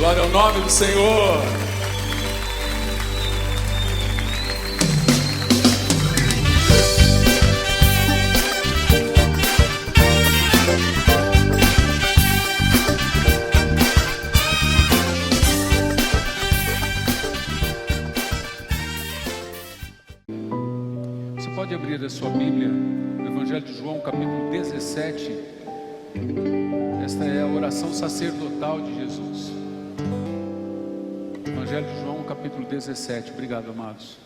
Glória ao nome do Senhor. Você pode abrir a sua Bíblia no Evangelho de João, capítulo 17. Esta é a oração sacerdotal de Jesus. Evangelho de João, capítulo 17. Obrigado, amados.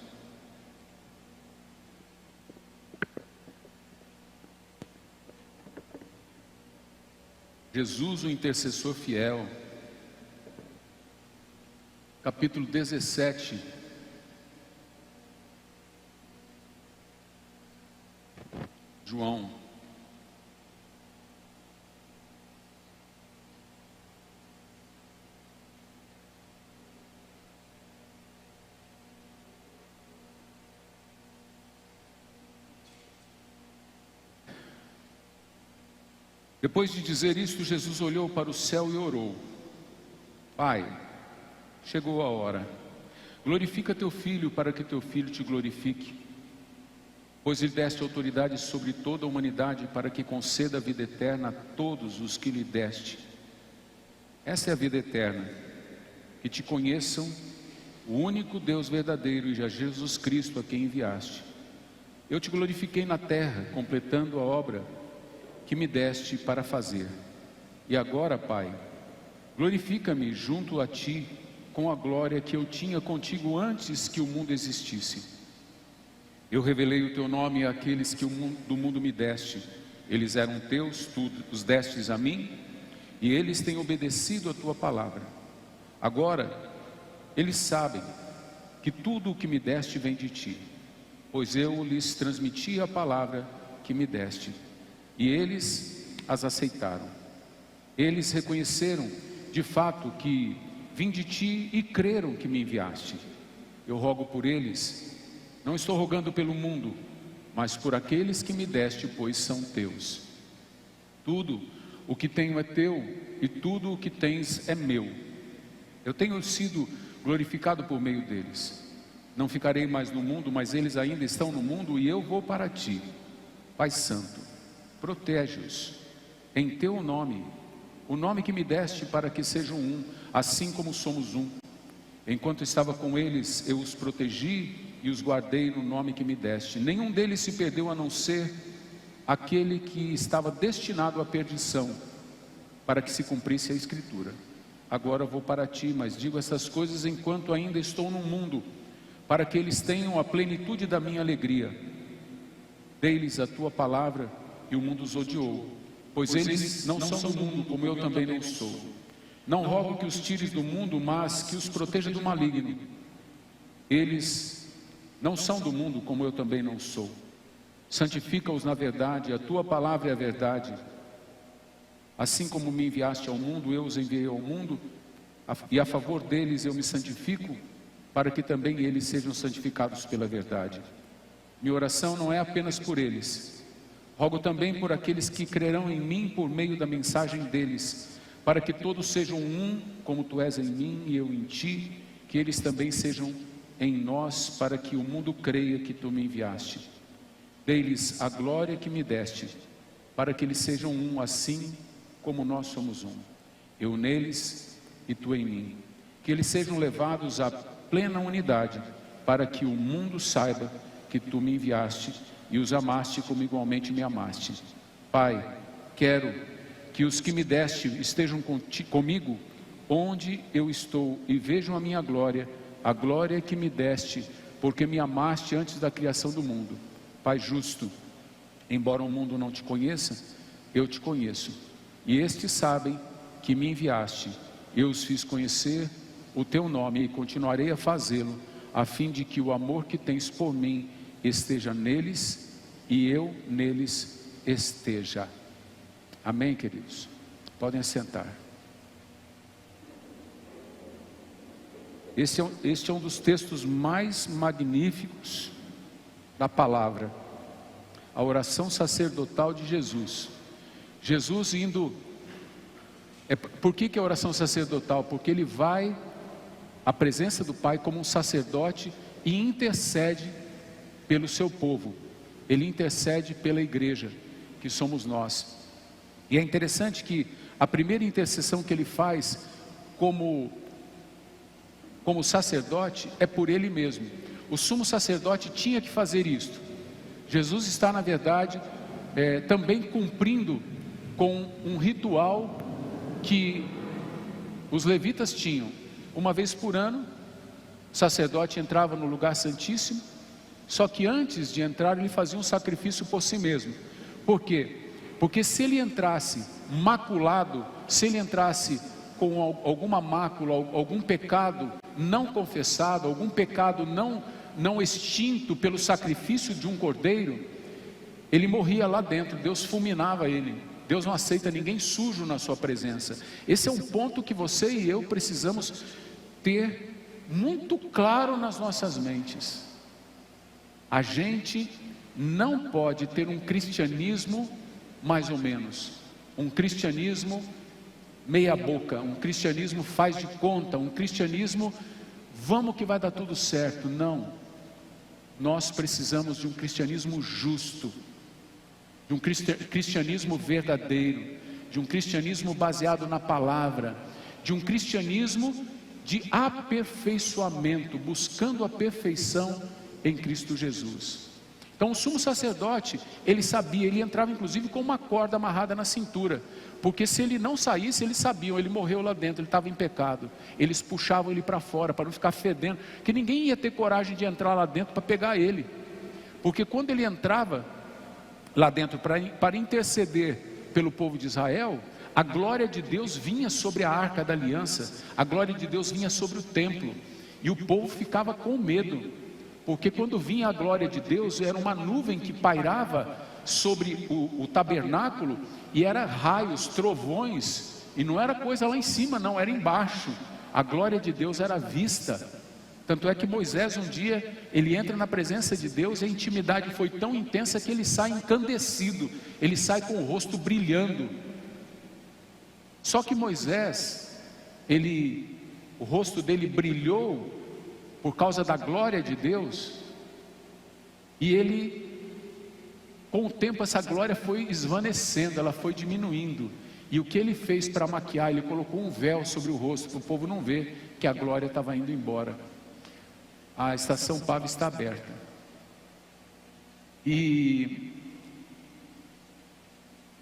Jesus, o intercessor fiel. Capítulo 17. João. Depois de dizer isto, Jesus olhou para o céu e orou: Pai, chegou a hora. Glorifica teu filho, para que teu filho te glorifique. Pois lhe deste autoridade sobre toda a humanidade, para que conceda a vida eterna a todos os que lhe deste. Essa é a vida eterna, que te conheçam, o único Deus verdadeiro, e a Jesus Cristo a quem enviaste. Eu te glorifiquei na terra, completando a obra que me deste para fazer. E agora, Pai, glorifica-me junto a ti com a glória que eu tinha contigo antes que o mundo existisse. Eu revelei o teu nome àqueles que do mundo me deste. Eles eram teus, tu os destes a mim, e eles têm obedecido a tua palavra. Agora, eles sabem que tudo o que me deste vem de ti, pois eu lhes transmiti a palavra que me deste, e eles as aceitaram. Eles reconheceram de fato que vim de ti e creram que me enviaste. Eu rogo por eles. Não estou rogando pelo mundo, mas por aqueles que me deste, pois são teus. Tudo o que tenho é teu, e tudo o que tens é meu. Eu tenho sido glorificado por meio deles. Não ficarei mais no mundo, mas eles ainda estão no mundo, e eu vou para ti. Pai Santo, protege-os em teu nome, o nome que me deste, para que sejam um, assim como somos um. Enquanto estava com eles, eu os protegi e os guardei no nome que me deste. Nenhum deles se perdeu, a não ser aquele que estava destinado à perdição, para que se cumprisse a Escritura. Agora vou para ti, mas digo essas coisas enquanto ainda estou no mundo, para que eles tenham a plenitude da minha alegria. Dei-lhes a tua palavra, e o mundo os odiou, pois eles não são do mundo, como eu também não sou. Não rogo que os tires do mundo, mas que os proteja do maligno. Eles não são do mundo, como eu também não sou. Santifica-os na verdade, a tua palavra é a verdade. Assim como me enviaste ao mundo, eu os enviei ao mundo, e a favor deles eu me santifico, para que também eles sejam santificados pela verdade. Minha oração não é apenas por eles. Rogo também por aqueles que crerão em mim por meio da mensagem deles, para que todos sejam um, como tu és em mim e eu em ti, que eles também sejam em nós, para que o mundo creia que tu me enviaste. Dei-lhes a glória que me deste, para que eles sejam um, assim como nós somos um. Eu neles e tu em mim. Que eles sejam levados à plena unidade, para que o mundo saiba que tu me enviaste e os amaste como igualmente me amaste. Pai, quero que os que me deste estejam comigo onde eu estou, e vejam a minha glória, a glória que me deste, porque me amaste antes da criação do mundo. Pai justo, embora o mundo não te conheça, eu te conheço, e estes sabem que me enviaste. Eu os fiz conhecer o teu nome, e continuarei a fazê-lo, a fim de que o amor que tens por mim esteja neles, e eu neles esteja. Amém, queridos? Podem assentar. Este é um dos textos mais magníficos da palavra, a oração sacerdotal de Jesus. Jesus indo Por que a oração sacerdotal? Porque ele vai à presença do Pai como um sacerdote e intercede pelo seu povo. Ele intercede pela igreja, que somos nós. E é interessante que a primeira intercessão que ele faz como sacerdote é por ele mesmo. O sumo sacerdote tinha que fazer isto. Jesus está, na verdade, também cumprindo com um ritual que os levitas tinham. Uma vez por ano, o sacerdote entrava no lugar santíssimo, só que antes de entrar ele fazia um sacrifício por si mesmo. Por quê? Porque se ele entrasse maculado, se ele entrasse com alguma mácula, algum pecado não confessado, algum pecado não extinto pelo sacrifício de um cordeiro, ele morria lá dentro, Deus fulminava ele. Deus não aceita ninguém sujo na sua presença. Esse é um ponto que você e eu precisamos ter muito claro nas nossas mentes. A gente não pode ter um cristianismo mais ou menos, um cristianismo meia boca, um cristianismo faz de conta, um cristianismo vamos que vai dar tudo certo. Não, nós precisamos de um cristianismo justo, de um cristianismo verdadeiro, de um cristianismo baseado na palavra, de um cristianismo de aperfeiçoamento, buscando a perfeição em Cristo Jesus. Então o sumo sacerdote, ele sabia, ele entrava inclusive com uma corda amarrada na cintura, porque se ele não saísse, eles sabiam, ele morreu lá dentro, ele estava em pecado. Eles puxavam ele para fora, para não ficar fedendo, que ninguém ia ter coragem de entrar lá dentro para pegar ele, porque quando ele entrava lá dentro para interceder pelo povo de Israel, a glória de Deus vinha sobre a arca da aliança, a glória de Deus vinha sobre o templo, e o povo ficava com medo, porque quando vinha a glória de Deus, era uma nuvem que pairava sobre o tabernáculo, e era raios, trovões, e não era coisa lá em cima não, era embaixo. A glória de Deus era vista. Tanto é que Moisés um dia, ele entra na presença de Deus, e a intimidade foi tão intensa que ele sai encandecido, ele sai com o rosto brilhando. Só que Moisés, o rosto dele brilhou por causa da glória de Deus, e ele, com o tempo essa glória foi esvanecendo, ela foi diminuindo, e o que ele fez para maquiar? Ele colocou um véu sobre o rosto, para o povo não ver que a glória estava indo embora. A estação Pava está aberta,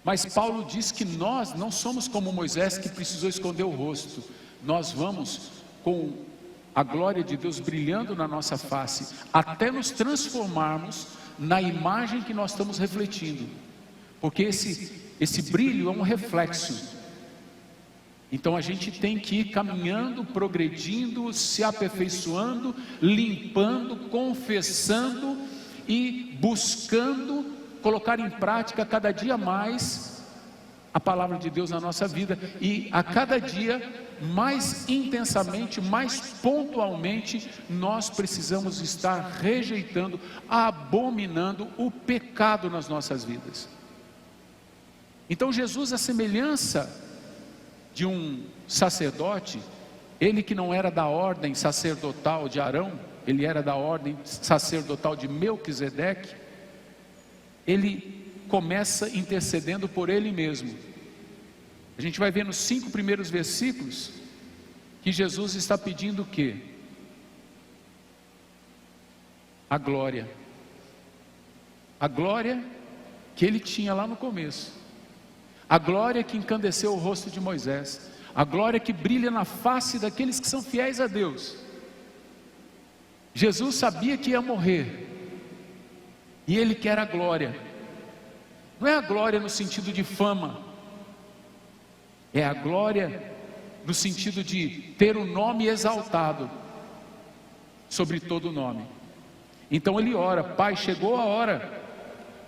mas Paulo diz que nós não somos como Moisés, que precisou esconder o rosto. Nós vamos com a glória de Deus brilhando na nossa face, até nos transformarmos na imagem que nós estamos refletindo, porque esse brilho é um reflexo. Então a gente tem que ir caminhando, progredindo, se aperfeiçoando, limpando, confessando e buscando colocar em prática cada dia mais a palavra de Deus na nossa vida, e a cada dia mais intensamente, mais pontualmente, nós precisamos estar rejeitando, abominando o pecado nas nossas vidas. Então Jesus, a semelhança de um sacerdote, ele que não era da ordem sacerdotal de Arão, ele era da ordem sacerdotal de Melquisedeque, ele começa intercedendo por ele mesmo. A gente vai ver nos 5 primeiros versículos que Jesus está pedindo o quê? A glória que ele tinha lá no começo, a glória que encandeceu o rosto de Moisés, a glória que brilha na face daqueles que são fiéis a Deus. Jesus sabia que ia morrer, e ele quer a glória. Não é a glória no sentido de fama, é a glória no sentido de ter o nome exaltado sobre todo nome. Então ele ora: Pai, chegou a hora,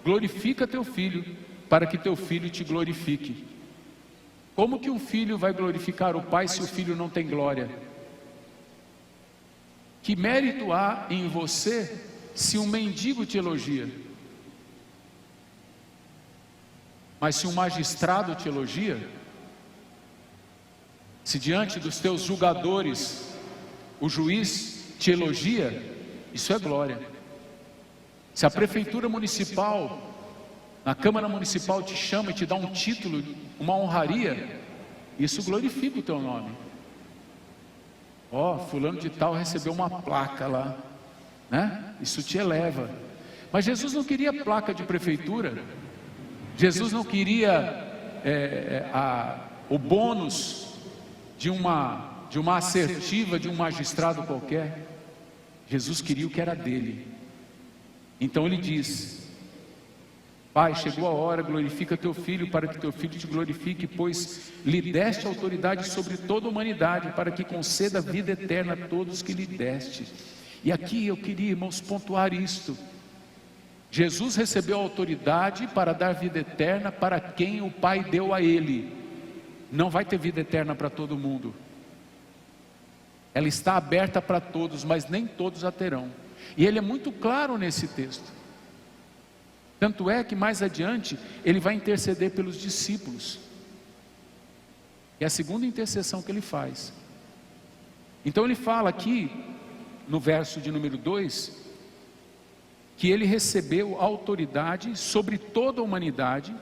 glorifica teu filho, para que teu filho te glorifique. Como que um filho vai glorificar o pai se o filho não tem glória? Que mérito há em você se um mendigo te elogia? Mas se um magistrado te elogia, Se diante dos teus julgadores o juiz te elogia, isso é glória. Se a prefeitura municipal, a Câmara Municipal te chama e te dá um título, uma honraria, isso glorifica o teu nome. Ó, fulano de tal recebeu uma placa lá, né? Isso te eleva. Mas Jesus não queria placa de prefeitura. Jesus não queria o bônus de uma assertiva de um magistrado qualquer. Jesus queria o que era dele. Então ele diz: Pai, chegou a hora, glorifica teu filho, para que teu filho te glorifique, pois lhe deste autoridade sobre toda a humanidade, para que conceda vida eterna a todos que lhe deste. E aqui eu queria, irmãos, pontuar isto. Jesus recebeu a autoridade para dar vida eterna para quem o Pai deu a ele. Não vai ter vida eterna para todo mundo. Ela está aberta para todos, mas nem todos a terão. E ele é muito claro nesse texto. Tanto é que mais adiante ele vai interceder pelos discípulos. É a segunda intercessão que ele faz. Então ele fala aqui, no verso de número 2, que ele recebeu autoridade sobre toda a humanidade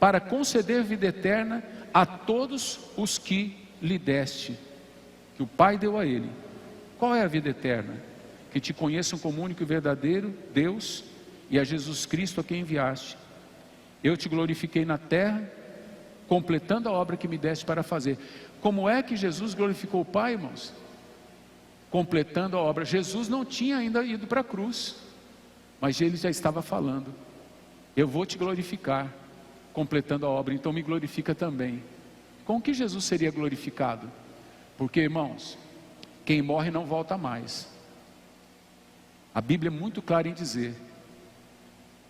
para conceder vida eterna a todos os que lhe deste, que o Pai deu a ele. Qual é a vida eterna? Que te conheçam como único e verdadeiro Deus e a Jesus Cristo a quem enviaste. Eu te glorifiquei na terra, completando a obra que me deste para fazer. Como é que Jesus glorificou o Pai, irmãos? Completando a obra. Jesus não tinha ainda ido para a cruz, mas ele já estava falando: eu vou te glorificar, completando a obra, então me glorifica também. Com que Jesus seria glorificado? Porque, irmãos, quem morre não volta mais. A Bíblia é muito clara em dizer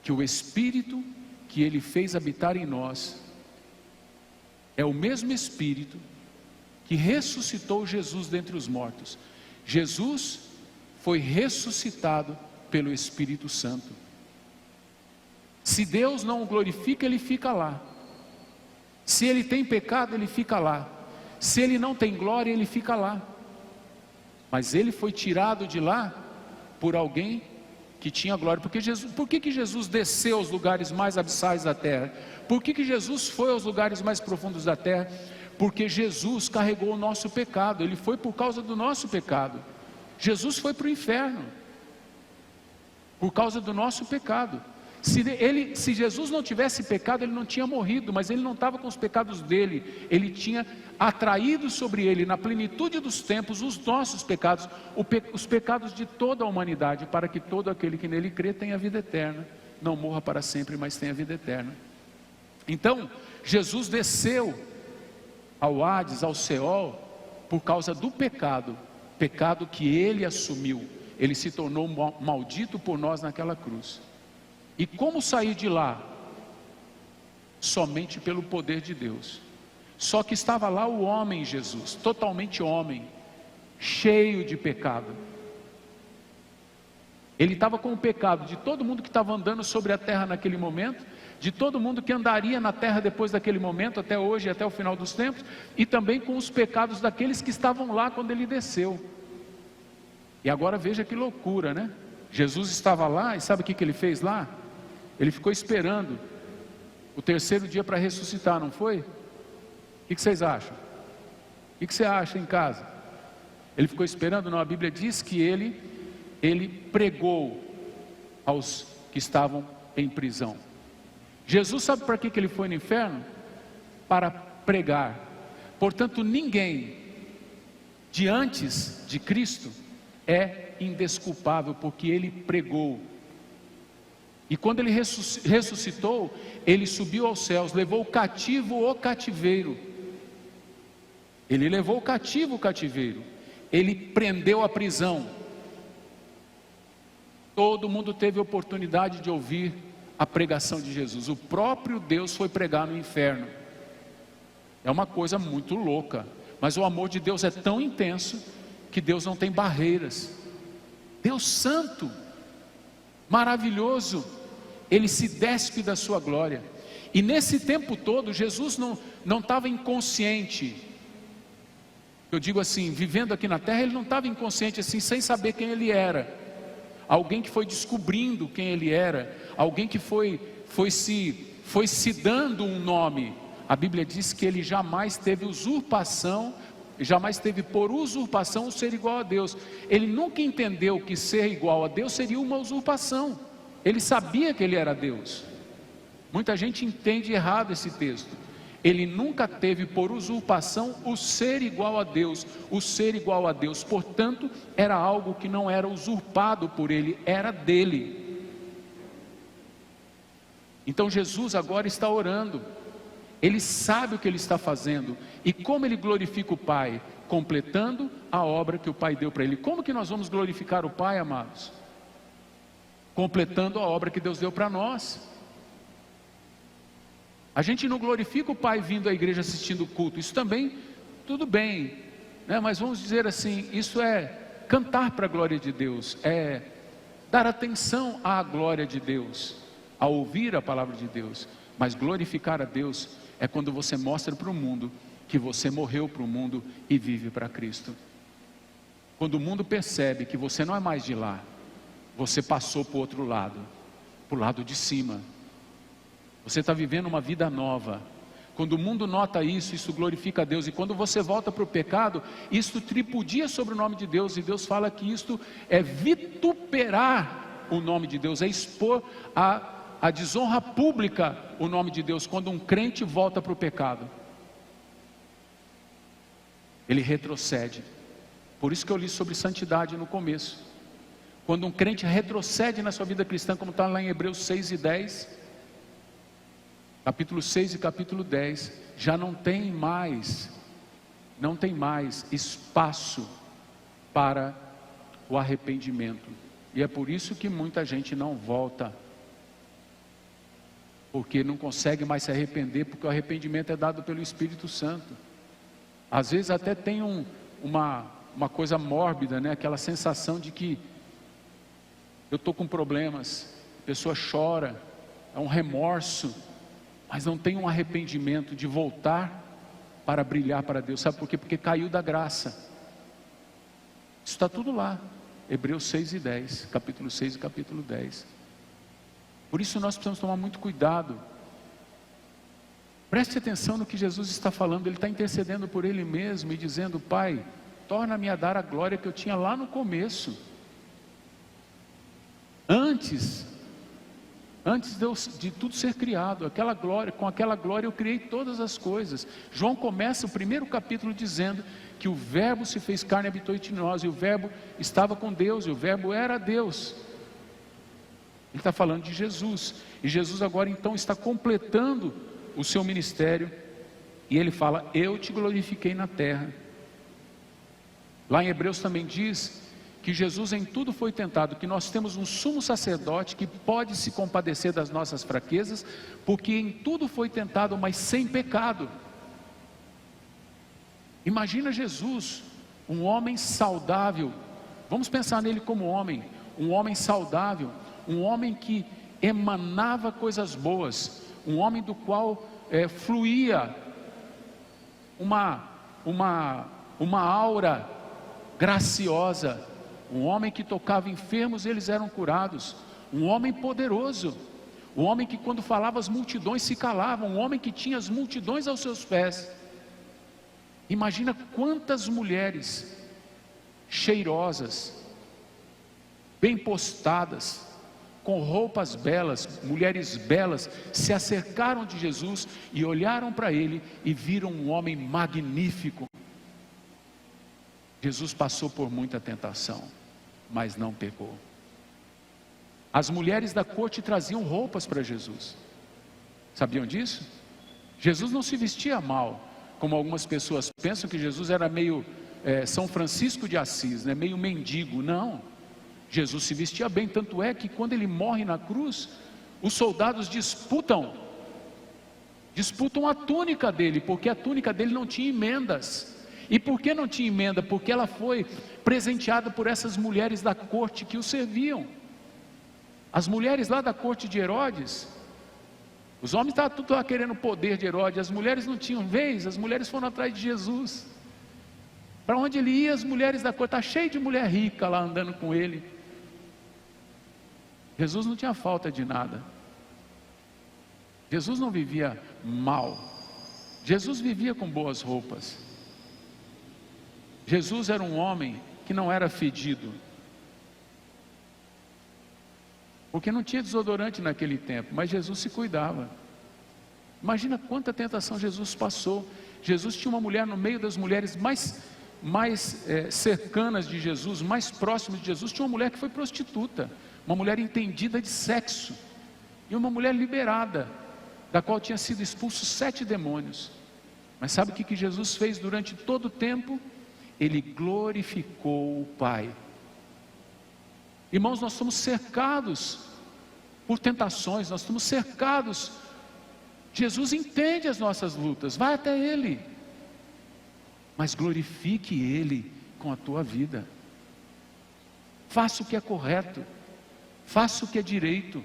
que o Espírito que ele fez habitar em nós é o mesmo Espírito que ressuscitou Jesus dentre os mortos. Jesus foi ressuscitado pelo Espírito Santo. Se Deus não o glorifica, ele fica lá. Se ele tem pecado, ele fica lá. Se ele não tem glória, ele fica lá. Mas ele foi tirado de lá por alguém que tinha glória. Por que Jesus desceu aos lugares mais abissais da terra? Por que Jesus foi aos lugares mais profundos da terra? Porque Jesus carregou o nosso pecado. Ele foi por causa do nosso pecado. Jesus foi para o inferno por causa do nosso pecado. Se Jesus não tivesse pecado, ele não tinha morrido, mas ele não estava com os pecados dele. Ele tinha atraído sobre ele, na plenitude dos tempos, os nossos pecados, os pecados de toda a humanidade, para que todo aquele que nele crê tenha vida eterna, não morra para sempre, mas tenha vida eterna. Então Jesus desceu ao Hades, ao Seol, por causa do pecado que ele assumiu. Ele se tornou maldito por nós naquela cruz. E como sair de lá? Somente pelo poder de Deus. Só que estava lá o homem Jesus, totalmente homem, cheio de pecado. Ele estava com o pecado de todo mundo que estava andando sobre a terra naquele momento, de todo mundo que andaria na terra depois daquele momento, até hoje, até o final dos tempos, e também com os pecados daqueles que estavam lá quando ele desceu. E agora veja que loucura, né? Jesus estava lá, e sabe o que ele fez lá? Ele ficou esperando o terceiro dia para ressuscitar, não foi? O que vocês acham? O que você acha em casa? Ele ficou esperando? Não, a Bíblia diz que ele pregou aos que estavam em prisão. Jesus sabe para que ele foi no inferno? Para pregar. Portanto, ninguém de antes de Cristo é indesculpável, porque ele pregou. E quando ele ressuscitou, ele subiu aos céus, levou o cativo o cativeiro. Ele levou o cativo o cativeiro. Ele prendeu a prisão. Todo mundo teve oportunidade de ouvir a pregação de Jesus. O próprio Deus foi pregar no inferno. É uma coisa muito louca, mas o amor de Deus é tão intenso que Deus não tem barreiras. Deus santo, maravilhoso, ele se despe da sua glória. E nesse tempo todo Jesus não estava inconsciente. Eu digo assim, vivendo aqui na terra, ele não estava inconsciente assim, sem saber quem ele era. Alguém que foi descobrindo quem ele era, alguém que foi se dando um nome. A Bíblia diz que ele jamais teve usurpação, jamais teve por usurpação o ser igual a Deus. Ele nunca entendeu que ser igual a Deus seria uma usurpação. Ele sabia que ele era Deus. Muita gente entende errado esse texto. Ele nunca teve por usurpação o ser igual a Deus, o ser igual a Deus, portanto, era algo que não era usurpado por ele, era dele. Então Jesus agora está orando, ele sabe o que ele está fazendo, e como ele glorifica o Pai? Completando a obra que o Pai deu para ele. Como que nós vamos glorificar o Pai, amados? Completando a obra que Deus deu para nós. A gente não glorifica o Pai vindo à igreja assistindo o culto, isso também, tudo bem, né? Mas vamos dizer assim, isso é cantar para a glória de Deus, é dar atenção à glória de Deus, a ouvir a palavra de Deus. Mas glorificar a Deus é quando você mostra para o mundo que você morreu para o mundo e vive para Cristo. Quando o mundo percebe que você não é mais de lá, você passou para o outro lado, para o lado de cima. Você está vivendo uma vida nova. Quando o mundo nota isso, isso glorifica a Deus. E quando você volta para o pecado, isso tripudia sobre o nome de Deus. E Deus fala que isto é vituperar o nome de Deus, é expor a desonra pública o nome de Deus. Quando um crente volta para o pecado, ele retrocede. Por isso que eu li sobre santidade no começo. Quando um crente retrocede na sua vida cristã, como está lá em Hebreus 6 e 10... capítulo 6 e capítulo 10, já não tem mais espaço para o arrependimento. E é por isso que muita gente não volta, porque não consegue mais se arrepender, porque o arrependimento é dado pelo Espírito Santo. Às vezes até tem uma coisa mórbida, né? Aquela sensação de que eu estou com problemas, a pessoa chora, é um remorso, mas não tem um arrependimento de voltar para brilhar para Deus. Sabe por quê? Porque caiu da graça. Isso está tudo lá, Hebreus 6 e 10, capítulo 6 e capítulo 10. Por isso nós precisamos tomar muito cuidado. Preste atenção no que Jesus está falando. Ele está intercedendo por Ele mesmo e dizendo: Pai, torna-me a dar a glória que eu tinha lá no começo. Antes de tudo ser criado, aquela glória, com aquela glória eu criei todas as coisas. João começa o primeiro capítulo dizendo que o verbo se fez carne e habitou entre nós, e o verbo estava com Deus, e o verbo era Deus. Ele está falando de Jesus, e Jesus agora então está completando o seu ministério, e ele fala: eu te glorifiquei na terra. Lá em Hebreus também diz que Jesus em tudo foi tentado, que nós temos um sumo sacerdote que pode se compadecer das nossas fraquezas, porque em tudo foi tentado, mas sem pecado. Imagina Jesus, um homem saudável, vamos pensar nele como homem, um homem saudável, um homem que emanava coisas boas, um homem do qual fluía uma aura graciosa, um homem que tocava enfermos, eles eram curados, um homem poderoso, um homem que quando falava as multidões se calavam, um homem que tinha as multidões aos seus pés. Imagina quantas mulheres cheirosas, bem postadas, com roupas belas, mulheres belas, se acercaram de Jesus e olharam para ele e viram um homem magnífico. Jesus passou por muita tentação, mas não pecou. As mulheres da corte traziam roupas para Jesus. Sabiam disso? Jesus não se vestia mal, como algumas pessoas pensam que Jesus era meio São Francisco de Assis, né? Meio mendigo. Não, Jesus se vestia bem, tanto é que quando ele morre na cruz, os soldados disputam a túnica dele, porque a túnica dele não tinha emendas. E por que não tinha emenda? Porque ela foi presenteada por essas mulheres da corte que o serviam. As mulheres lá da corte de Herodes, os homens estavam tudo lá querendo o poder de Herodes, as mulheres não tinham vez, as mulheres foram atrás de Jesus. Para onde ele ia, as mulheres da corte, está cheio de mulher rica lá andando com ele. Jesus não tinha falta de nada. Jesus não vivia mal. Jesus vivia com boas roupas. Jesus era um homem que não era fedido, porque não tinha desodorante naquele tempo, mas Jesus se cuidava. Imagina quanta tentação Jesus passou. Jesus tinha uma mulher no meio das mulheres mais cercanas de Jesus, mais próximas de Jesus. Tinha uma mulher que foi prostituta, uma mulher entendida de sexo, e uma mulher liberada, da qual tinha sido expulsos 7 demônios. Mas sabe o que Jesus fez durante todo o tempo? Ele glorificou o Pai. Irmãos, nós somos cercados por tentações, nós estamos cercados. Jesus entende as nossas lutas, vai até Ele, mas glorifique Ele com a tua vida. Faça o que é correto, faça o que é direito,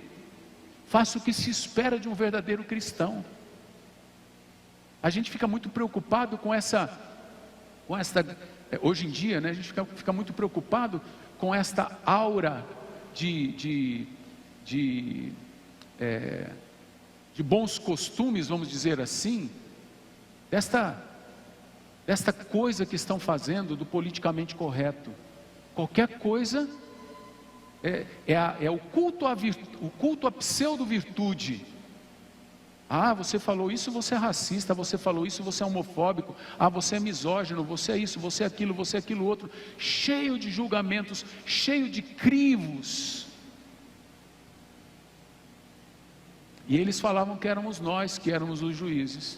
faça o que se espera de um verdadeiro cristão. A gente fica muito preocupado com esta hoje em dia, né, a gente fica muito preocupado com esta aura de bons costumes, vamos dizer assim, desta coisa que estão fazendo do politicamente correto. Qualquer coisa é o culto à pseudo-virtude. Ah, você falou isso, você é racista. Você falou isso, você é homofóbico. Ah, você é misógino, você é isso, você é aquilo outro. Cheio de julgamentos, cheio de crivos. E eles falavam que éramos nós, que éramos os juízes,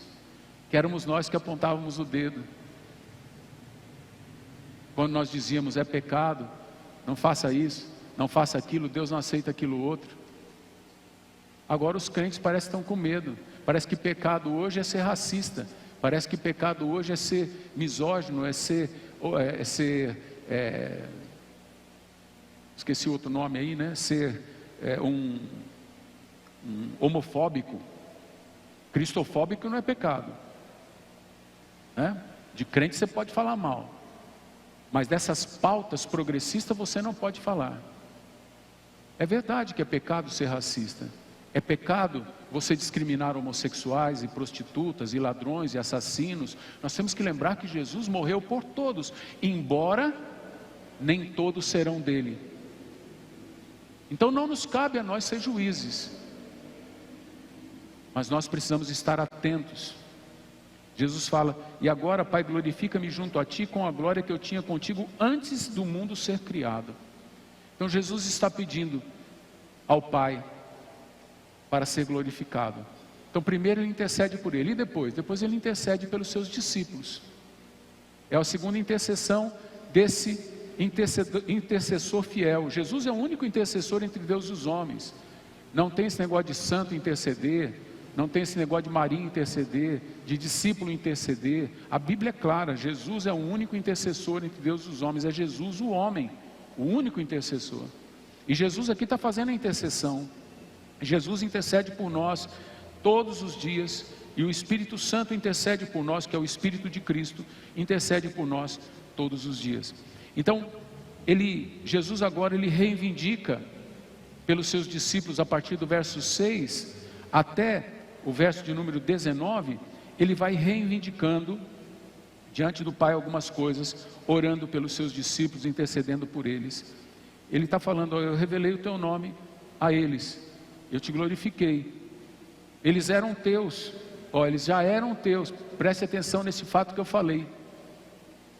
que éramos nós que apontávamos o dedo. Quando nós dizíamos é pecado, não faça isso, não faça aquilo, Deus não aceita aquilo outro. Agora os crentes parecem que estão com medo. Parece que pecado hoje é ser racista. Parece que pecado hoje é ser misógino, esqueci outro nome aí, né? Ser um homofóbico. Cristofóbico não é pecado, né? De crente você pode falar mal, mas dessas pautas progressistas você não pode falar. É verdade que é pecado ser racista. É pecado você discriminar homossexuais e prostitutas e ladrões e assassinos. Nós temos que lembrar que Jesus morreu por todos, embora nem todos serão dele. Então não nos cabe a nós ser juízes, mas nós precisamos estar atentos. Jesus fala: e agora, Pai, glorifica-me junto a Ti com a glória que eu tinha contigo antes do mundo ser criado. Então Jesus está pedindo ao Pai para ser glorificado. Então primeiro ele intercede por ele, e depois ele intercede pelos seus discípulos. É a segunda intercessão desse intercessor fiel. Jesus é o único intercessor entre Deus e os homens. Não tem esse negócio de santo interceder, não tem esse negócio de Maria interceder, de discípulo interceder. A Bíblia é clara, Jesus é o único intercessor entre Deus e os homens. É Jesus o homem, o único intercessor. E Jesus aqui está fazendo a intercessão. Jesus intercede por nós todos os dias, e o Espírito Santo intercede por nós, que é o Espírito de Cristo, intercede por nós todos os dias. Então, Jesus agora ele reivindica pelos seus discípulos, a partir do verso 6 até o verso de número 19, ele vai reivindicando diante do Pai algumas coisas, orando pelos seus discípulos, intercedendo por eles. Ele está falando: eu revelei o teu nome a eles, eu te glorifiquei. Eles eram teus, eles já eram teus. Preste atenção nesse fato que eu falei,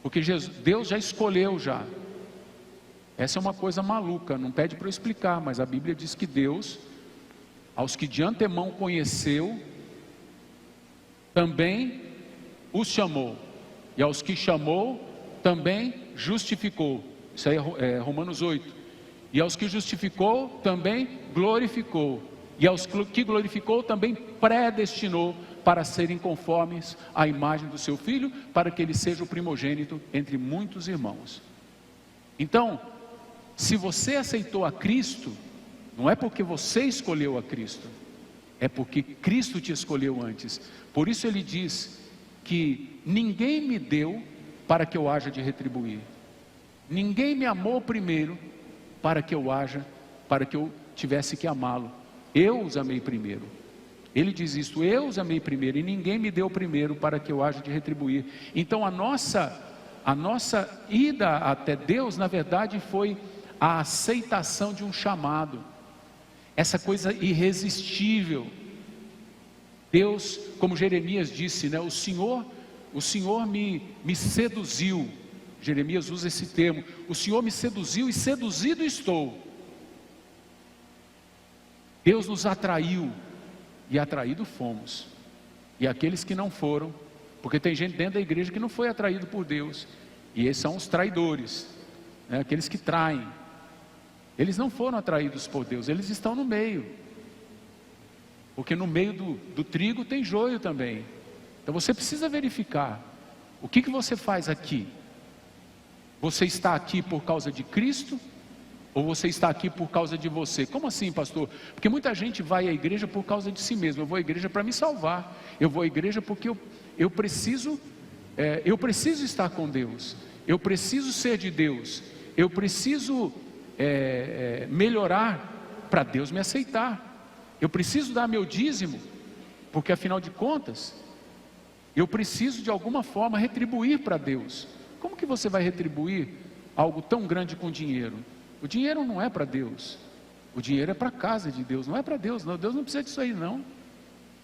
porque Deus já escolheu já. Essa é uma coisa maluca, não pede para eu explicar, mas a Bíblia diz que Deus, aos que de antemão conheceu, também os chamou, e aos que chamou, também justificou. Isso aí é Romanos 8. E aos que justificou, também glorificou. E aos que glorificou, também predestinou para serem conformes à imagem do seu Filho, para que ele seja o primogênito entre muitos irmãos. Então, se você aceitou a Cristo, não é porque você escolheu a Cristo, é porque Cristo te escolheu antes. Por isso ele diz que ninguém me deu para que eu haja de retribuir. Ninguém me amou primeiro para que eu tivesse que amá-lo. Eu os amei primeiro. Ele diz isso: eu os amei primeiro, e ninguém me deu primeiro para que eu haja de retribuir. Então a nossa ida até Deus, na verdade, foi a aceitação de um chamado, essa coisa irresistível. Deus, como Jeremias disse, né? O Senhor me seduziu. Jeremias usa esse termo: o Senhor me seduziu e seduzido estou. Deus nos atraiu, e atraído fomos. E aqueles que não foram, porque tem gente dentro da igreja que não foi atraído por Deus, e esses são os traidores, né? Aqueles que traem. Eles não foram atraídos por Deus, eles estão no meio, porque no meio do trigo tem joio também. Então você precisa verificar: o que você faz aqui? Você está aqui por causa de Cristo, ou você está aqui por causa de você? Como assim, pastor? Porque muita gente vai à igreja por causa de si mesmo. Eu vou à igreja para me salvar, eu vou à igreja porque eu preciso estar com Deus, eu preciso ser de Deus, eu preciso melhorar para Deus me aceitar, eu preciso dar meu dízimo, porque afinal de contas eu preciso de alguma forma retribuir para Deus. Como que você vai retribuir algo tão grande com dinheiro? O dinheiro não é para Deus, o dinheiro é para a casa de Deus, não é para Deus não. Deus não precisa disso aí não.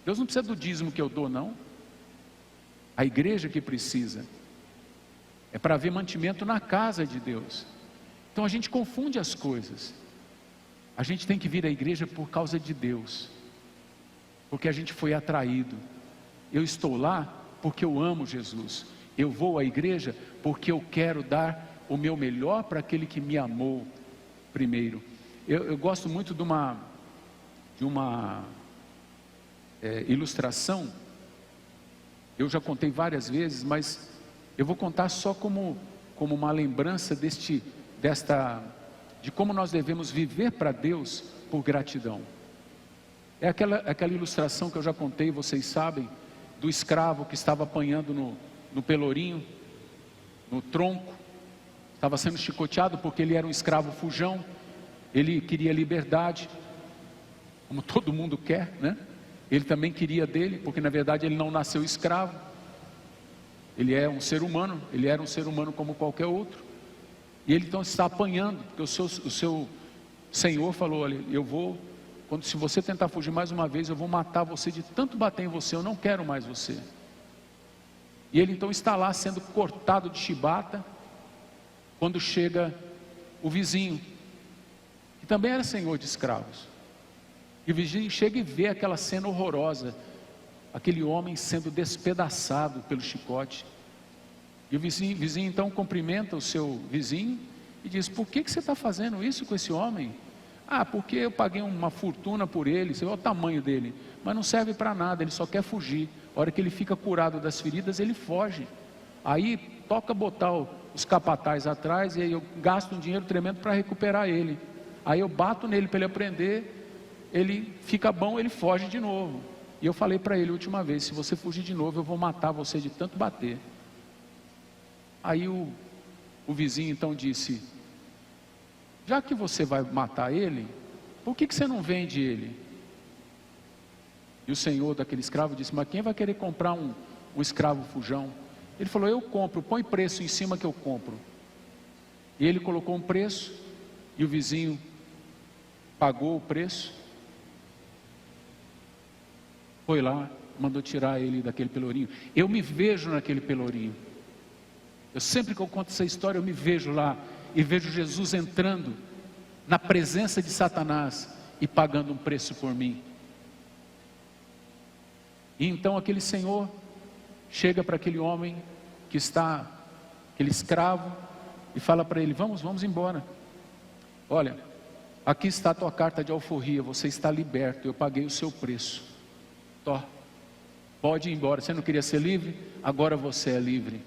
Deus não precisa do dízimo que eu dou não. A igreja que precisa, é para haver mantimento na casa de Deus. Então a gente confunde as coisas. A gente tem que vir à igreja por causa de Deus, porque a gente foi atraído. Eu estou lá porque eu amo Jesus. Eu vou à igreja porque eu quero dar o meu melhor para aquele que me amou primeiro. Eu gosto muito de uma ilustração. Eu já contei várias vezes, mas eu vou contar só como uma lembrança de como nós devemos viver para Deus por gratidão. É aquela ilustração que eu já contei, vocês sabem, do escravo que estava apanhando no pelourinho, no tronco, estava sendo chicoteado porque ele era um escravo fujão, ele queria liberdade, como todo mundo quer, né? Ele também queria dele, porque na verdade ele não nasceu escravo, ele era um ser humano como qualquer outro, e ele então está apanhando, porque o seu Senhor falou: olha, se você tentar fugir mais uma vez, eu vou matar você de tanto bater em você, eu não quero mais você. E ele então está lá sendo cortado de chibata, quando chega o vizinho, que também era senhor de escravos, e o vizinho chega e vê aquela cena horrorosa, aquele homem sendo despedaçado pelo chicote, e o vizinho então cumprimenta o seu vizinho, e diz: por que você está fazendo isso com esse homem? Ah, porque eu paguei uma fortuna por ele, você vê o tamanho dele, mas não serve para nada, ele só quer fugir. A hora que ele fica curado das feridas, ele foge. Aí toca botar os capatazes atrás, e aí eu gasto um dinheiro tremendo para recuperar ele. Aí eu bato nele para ele aprender, ele fica bom, ele foge de novo. E eu falei para ele a última vez: se você fugir de novo, eu vou matar você de tanto bater. Aí o vizinho então disse: já que você vai matar ele, por que você não vende ele? E o senhor daquele escravo disse: mas quem vai querer comprar um escravo fujão? Ele falou: eu compro, põe preço em cima que eu compro. E ele colocou um preço, e o vizinho pagou o preço, foi lá, mandou tirar ele daquele pelourinho. Eu me vejo naquele pelourinho. Sempre que eu conto essa história, eu me vejo lá, e vejo Jesus entrando na presença de Satanás e pagando um preço por mim. E então aquele senhor chega para aquele homem que está, aquele escravo, e fala para ele: vamos embora. Olha, aqui está a tua carta de alforria, você está liberto, eu paguei o seu preço. Pode ir embora. Você não queria ser livre? Agora você é livre.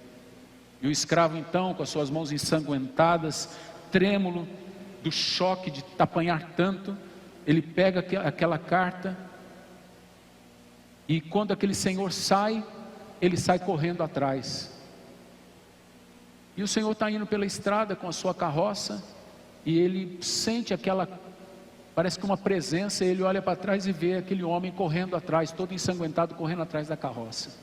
E o escravo então, com as suas mãos ensanguentadas, trêmulo do choque de apanhar tanto, ele pega aquela carta, e quando aquele senhor sai, ele sai correndo atrás. E o Senhor está indo pela estrada com a sua carroça, e ele sente aquela, parece que uma presença, ele olha para trás e vê aquele homem correndo atrás, todo ensanguentado, correndo atrás da carroça.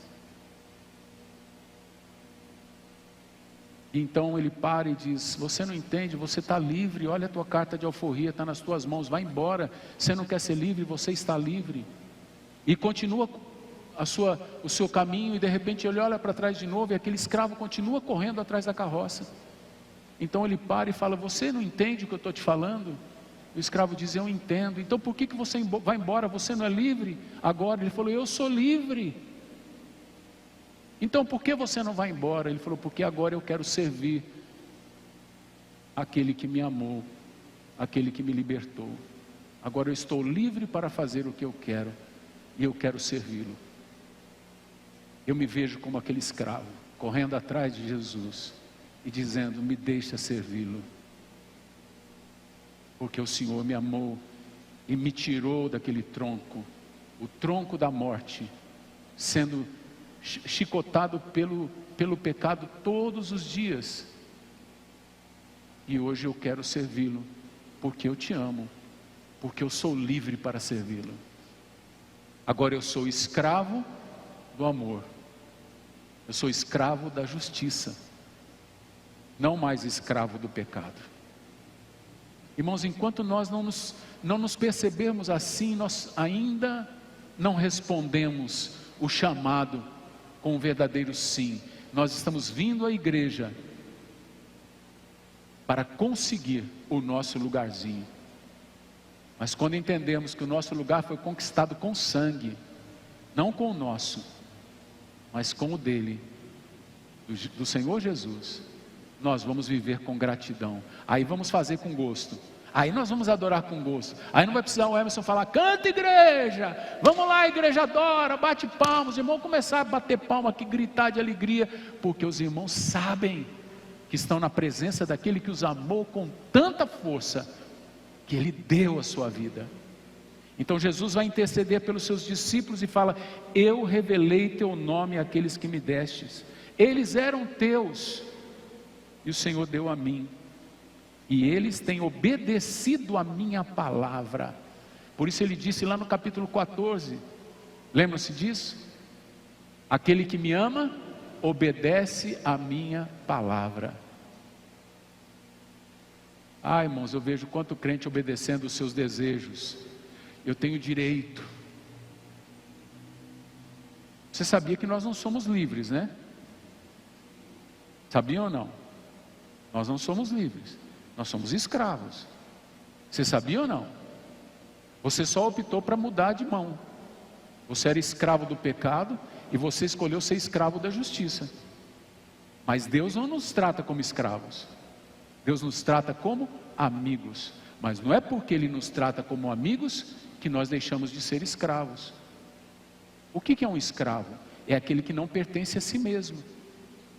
Então ele para e diz: você não entende, você está livre, olha a tua carta de alforria, está nas tuas mãos, vai embora, você não quer ser livre, você está livre. E continua o seu caminho, e de repente ele olha para trás de novo, e aquele escravo continua correndo atrás da carroça. Então ele para e fala: você não entende o que eu estou te falando? O escravo diz: eu entendo. Então por que você vai embora? Você não é livre agora? Ele falou: eu sou livre. Então por que você não vai embora? Ele falou: porque agora eu quero servir aquele que me amou, aquele que me libertou. Agora eu estou livre para fazer o que eu quero, e eu quero servi-lo. Eu me vejo como aquele escravo, correndo atrás de Jesus e dizendo: me deixa servi-lo, porque o Senhor me amou e me tirou daquele tronco, o tronco da morte, sendo chicotado pelo pecado todos os dias. E hoje eu quero servi-lo, porque eu te amo, porque eu sou livre para servi-lo. Agora eu sou escravo do amor, eu sou escravo da justiça, não mais escravo do pecado. Irmãos, enquanto nós não nos percebermos assim, nós ainda não respondemos o chamado com um verdadeiro sim. Nós estamos vindo à igreja para conseguir o nosso lugarzinho, mas quando entendemos que o nosso lugar foi conquistado com sangue, não com o nosso, mas com o dele, do Senhor Jesus, nós vamos viver com gratidão. Aí vamos fazer com gosto, aí nós vamos adorar com gosto. Aí não vai precisar o Emerson falar: canta igreja, vamos lá igreja, adora, bate palmas. Os irmãos começar a bater palma aqui, gritar de alegria, porque os irmãos sabem que estão na presença daquele que os amou com tanta força, que ele deu a sua vida. Então Jesus vai interceder pelos seus discípulos e fala: eu revelei teu nome àqueles que me destes, eles eram teus, e o Senhor deu a mim, e eles têm obedecido a minha palavra. Por isso ele disse lá no capítulo 14, lembram-se disso? Aquele que me ama, obedece a minha palavra. Ah, irmãos, eu vejo quanto crente obedecendo os seus desejos. Eu tenho direito. Você sabia que nós não somos livres, né? Sabia ou não? Nós não somos livres, nós somos escravos. Você sabia ou não? Você só optou para mudar de mão. Você era escravo do pecado e você escolheu ser escravo da justiça. Mas Deus não nos trata como escravos, Deus nos trata como amigos. Mas não é porque Ele nos trata como amigos que nós deixamos de ser escravos. O que é um escravo? É aquele que não pertence a si mesmo,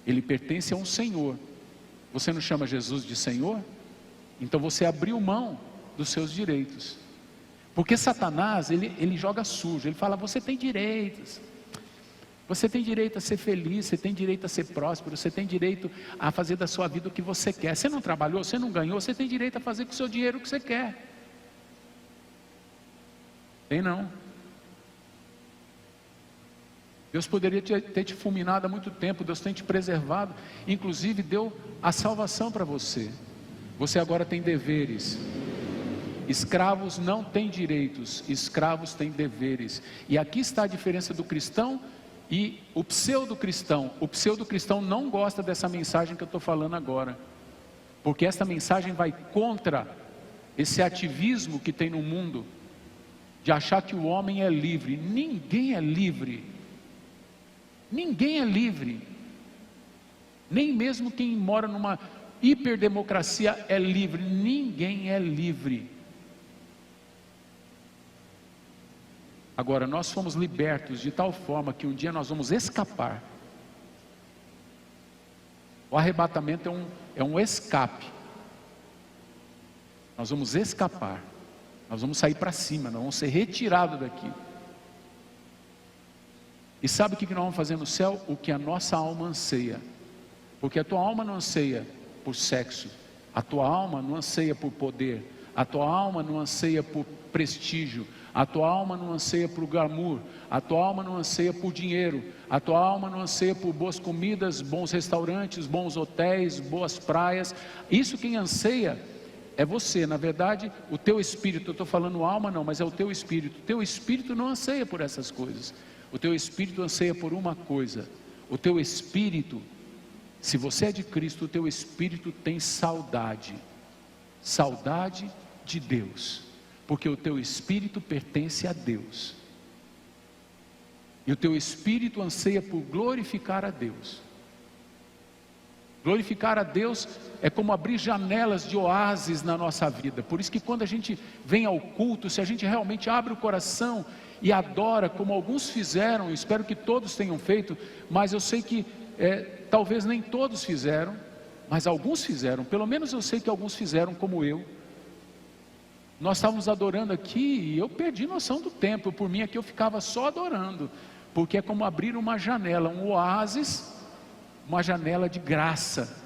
ele pertence a um Senhor. Você não chama Jesus de Senhor? Então você abriu mão dos seus direitos. Porque Satanás, ele joga sujo, ele fala: você tem direitos, você tem direito a ser feliz, você tem direito a ser próspero, você tem direito a fazer da sua vida o que você quer. Você não trabalhou, você não ganhou, você tem direito a fazer com o seu dinheiro o que você quer. Tem não. Deus poderia ter te fulminado há muito tempo, Deus tem te preservado, inclusive deu a salvação para você. Você agora tem deveres. Escravos não têm direitos, escravos têm deveres. E aqui está a diferença do cristão e o pseudo-cristão. O pseudo-cristão não gosta dessa mensagem que eu estou falando agora, porque essa mensagem vai contra esse ativismo que tem no mundo, de achar que o homem é livre. Ninguém é livre. Ninguém é livre, nem mesmo quem mora numa hiperdemocracia é livre. Ninguém é livre. Agora, nós fomos libertos de tal forma que um dia nós vamos escapar. O arrebatamento é um escape. Nós vamos escapar, nós vamos sair para cima, nós vamos ser retirados daqui. E sabe o que nós vamos fazer no céu? O que a nossa alma anseia. Porque a tua alma não anseia por sexo, a tua alma não anseia por poder, a tua alma não anseia por prestígio, a tua alma não anseia por glamour, a tua alma não anseia por dinheiro, a tua alma não anseia por boas comidas, bons restaurantes, bons hotéis, boas praias. Isso quem anseia é você. Na verdade, o teu espírito, eu estou falando alma não, mas é o teu espírito não anseia por essas coisas. O teu espírito anseia por uma coisa. O teu espírito, se você é de Cristo, o teu espírito tem saudade de Deus, porque o teu espírito pertence a Deus, e o teu espírito anseia por glorificar a Deus. Glorificar a Deus é como abrir janelas de oásis na nossa vida. Por isso que quando a gente vem ao culto, se a gente realmente abre o coração e adora, como alguns fizeram, espero que todos tenham feito, mas eu sei que talvez nem todos fizeram, mas alguns fizeram, pelo menos eu sei que alguns fizeram como eu. Nós estávamos adorando aqui e eu perdi noção do tempo. Por mim aqui eu ficava só adorando, porque é como abrir uma janela, um oásis, uma janela de graça.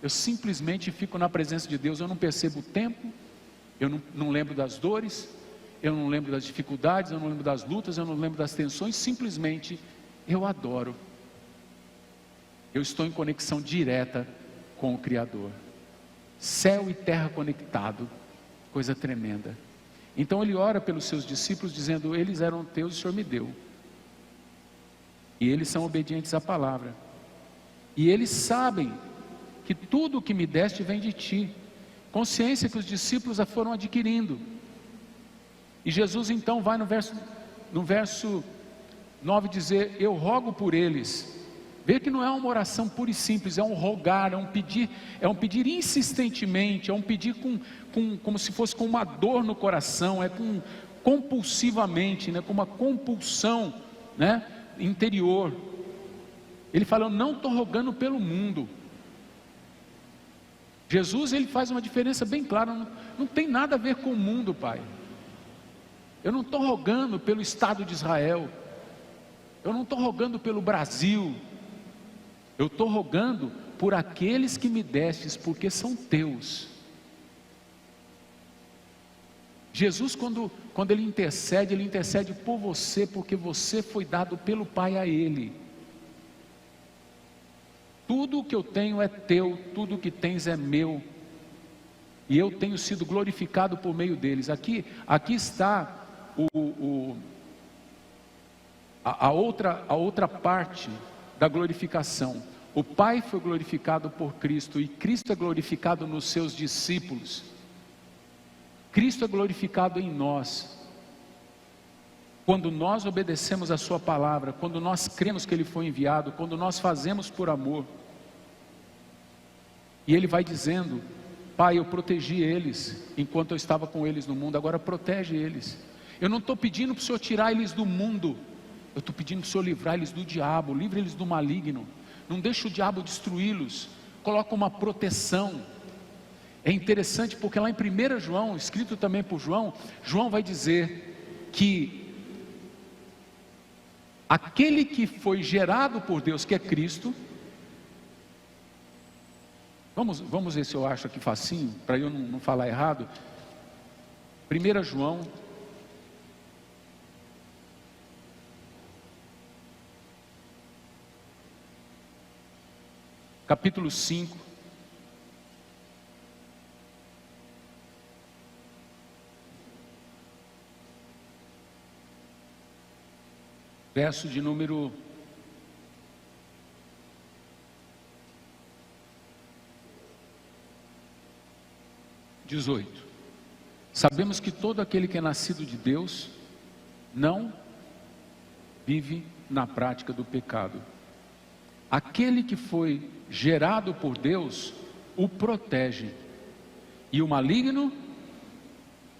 Eu simplesmente fico na presença de Deus, eu não percebo o tempo, eu não lembro das dores, eu não lembro das dificuldades, eu não lembro das lutas, eu não lembro das tensões, simplesmente eu adoro. Eu estou em conexão direta com o Criador, céu e terra conectado, coisa tremenda. Então ele ora pelos seus discípulos dizendo: eles eram teus e o Senhor me deu, e eles são obedientes à palavra, e eles sabem que tudo o que me deste vem de ti. Consciência que os discípulos a foram adquirindo. E Jesus então vai no verso 9 dizer: eu rogo por eles. Vê que não é uma oração pura e simples, é um rogar, é um pedir insistentemente, é um pedir como se fosse com uma dor no coração, compulsivamente, com uma compulsão, interior. Ele fala: eu não estou rogando pelo mundo. Jesus, ele faz uma diferença bem clara, não tem nada a ver com o mundo, Pai. Eu não estou rogando pelo Estado de Israel, eu não estou rogando pelo Brasil, eu estou rogando por aqueles que me destes, porque são teus. Jesus, quando ele intercede por você, porque você foi dado pelo Pai a Ele. Tudo o que eu tenho é teu, tudo o que tens é meu, e eu tenho sido glorificado por meio deles. Aqui está a outra parte da glorificação. O Pai foi glorificado por Cristo, e Cristo é glorificado nos seus discípulos. Cristo é glorificado em nós, quando nós obedecemos a sua palavra, quando nós cremos que Ele foi enviado, quando nós fazemos por amor. E Ele vai dizendo: Pai, eu protegi eles, enquanto eu estava com eles no mundo, agora protege eles. Eu não estou pedindo para o Senhor tirar eles do mundo, eu estou pedindo para o Senhor livrar eles do diabo, livre eles do maligno. Não deixa o diabo destruí-los, coloca uma proteção. É interessante porque lá em 1 João, escrito também por João, João vai dizer que aquele que foi gerado por Deus, que é Cristo, vamos ver se eu acho aqui facinho, para eu não falar errado. 1 João, capítulo 5, verso de número 18. Sabemos que todo aquele que é nascido de Deus não vive na prática do pecado. Aquele que foi gerado por Deus o protege, e o maligno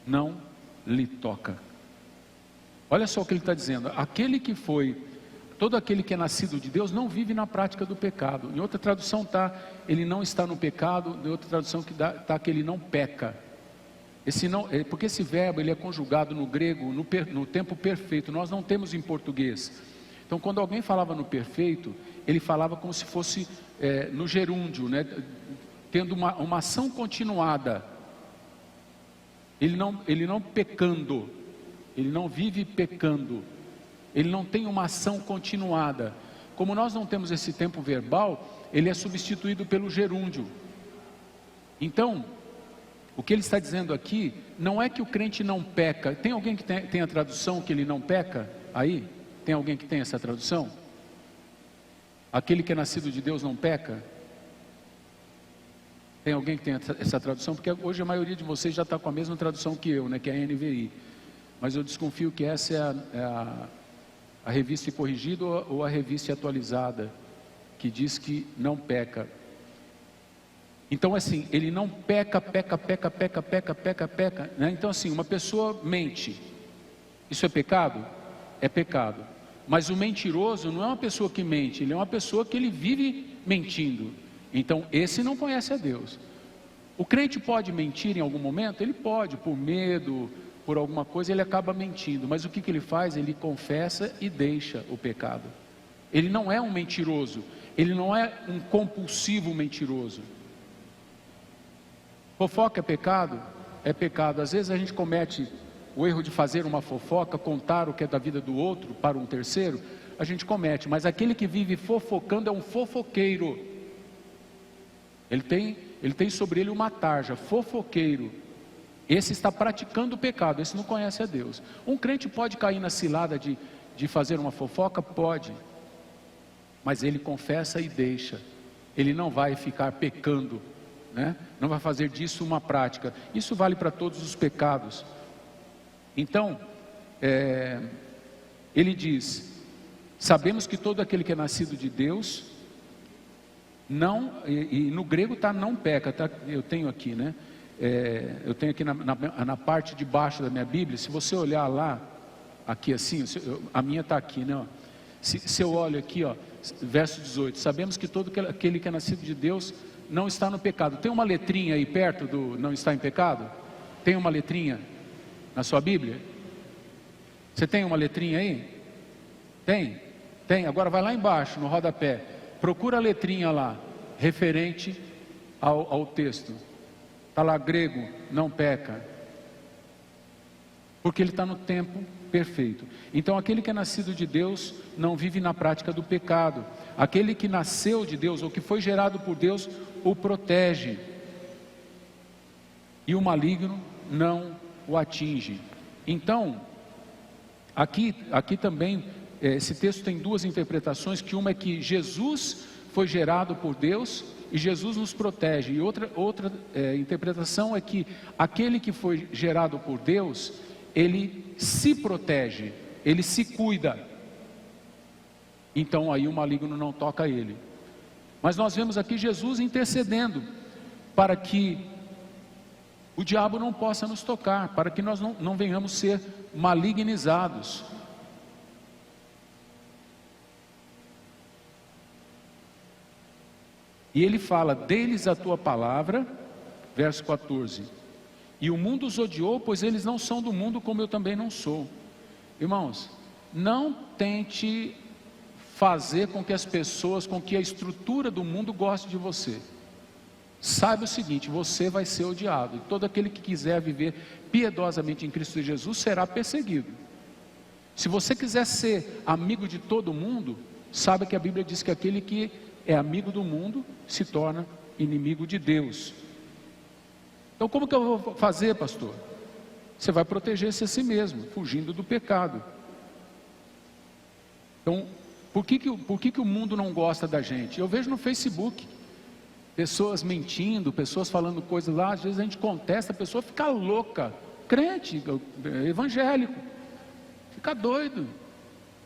não lhe toca. Olha só o que ele está dizendo: todo aquele que é nascido de Deus não vive na prática do pecado. Em outra tradução está: ele não está no pecado. Em outra tradução está que ele não peca. Porque esse verbo ele é conjugado no grego no tempo perfeito. Nós não temos em português. Então, quando alguém falava no perfeito, ele falava como se fosse no gerúndio, né? Tendo uma ação continuada. Ele não pecando, ele não vive pecando, ele não tem uma ação continuada. Como nós não temos esse tempo verbal, ele é substituído pelo gerúndio. Então, o que ele está dizendo aqui, não é que o crente não peca. Tem alguém que tem a tradução que ele não peca? Aí? Tem alguém que tem essa tradução? Aquele que é nascido de Deus não peca? Tem alguém que tem essa tradução? Porque hoje a maioria de vocês já está com a mesma tradução que eu, né, que é a NVI. Mas eu desconfio que essa é a revista corrigida ou a revista atualizada, que diz que não peca. Então assim, ele não peca, né? Então assim, uma pessoa mente, isso é pecado? É pecado. Mas o mentiroso não é uma pessoa que mente, ele é uma pessoa que ele vive mentindo. Então esse não conhece a Deus. O crente pode mentir em algum momento? Ele pode, por medo, por alguma coisa, ele acaba mentindo. Mas o que ele faz? Ele confessa e deixa o pecado. Ele não é um mentiroso, ele não é um compulsivo mentiroso. Fofoca é pecado? É pecado. Às vezes a gente comete o erro de fazer uma fofoca, contar o que é da vida do outro para um terceiro, a gente comete. Mas aquele que vive fofocando é um fofoqueiro. Ele tem sobre ele uma tarja, fofoqueiro. Esse está praticando o pecado, esse não conhece a Deus. Um crente pode cair na cilada de fazer uma fofoca? Pode. Mas ele confessa e deixa. Ele não vai ficar pecando, né? Não vai fazer disso uma prática. Isso vale para todos os pecados. Então, ele diz: sabemos que todo aquele que é nascido de Deus não, e no grego está não peca, tá? Eu tenho aqui, né? Eu tenho aqui na parte de baixo da minha Bíblia. Se você olhar lá, aqui assim, a minha está aqui, né? Ó. Se eu olho aqui, ó, verso 18: sabemos que todo aquele que é nascido de Deus não está no pecado. Tem uma letrinha aí perto do não está em pecado? Tem uma letrinha na sua Bíblia? Você tem uma letrinha aí? Tem? Tem. Agora vai lá embaixo, no rodapé. Procura a letrinha lá, referente ao texto. Está lá, grego, não peca. Porque ele está no tempo perfeito. Então aquele que é nascido de Deus não vive na prática do pecado. Aquele que nasceu de Deus, ou que foi gerado por Deus, o protege. E o maligno não o atinge. Então, aqui também, esse texto tem duas interpretações, que uma é que Jesus foi gerado por Deus e Jesus nos protege, e outra interpretação é que aquele que foi gerado por Deus, ele se protege, ele se cuida, então aí o maligno não toca ele. Mas nós vemos aqui Jesus intercedendo para que o diabo não possa nos tocar, para que nós não venhamos ser malignizados. E ele fala: dê-lhes a tua palavra, verso 14, e o mundo os odiou, pois eles não são do mundo, como eu também não sou. Irmãos, não tente fazer com que as pessoas, com que a estrutura do mundo goste de você. Saiba o seguinte: você vai ser odiado, e todo aquele que quiser viver piedosamente em Cristo Jesus será perseguido. Se você quiser ser amigo de todo mundo, saiba que a Bíblia diz que aquele que é amigo do mundo se torna inimigo de Deus. Então como que eu vou fazer, pastor? Você vai proteger-se a si mesmo, fugindo do pecado. Então, por que o mundo não gosta da gente? Eu vejo no Facebook pessoas mentindo, pessoas falando coisas lá, às vezes a gente contesta, a pessoa fica louca, crente, evangélico, fica doido.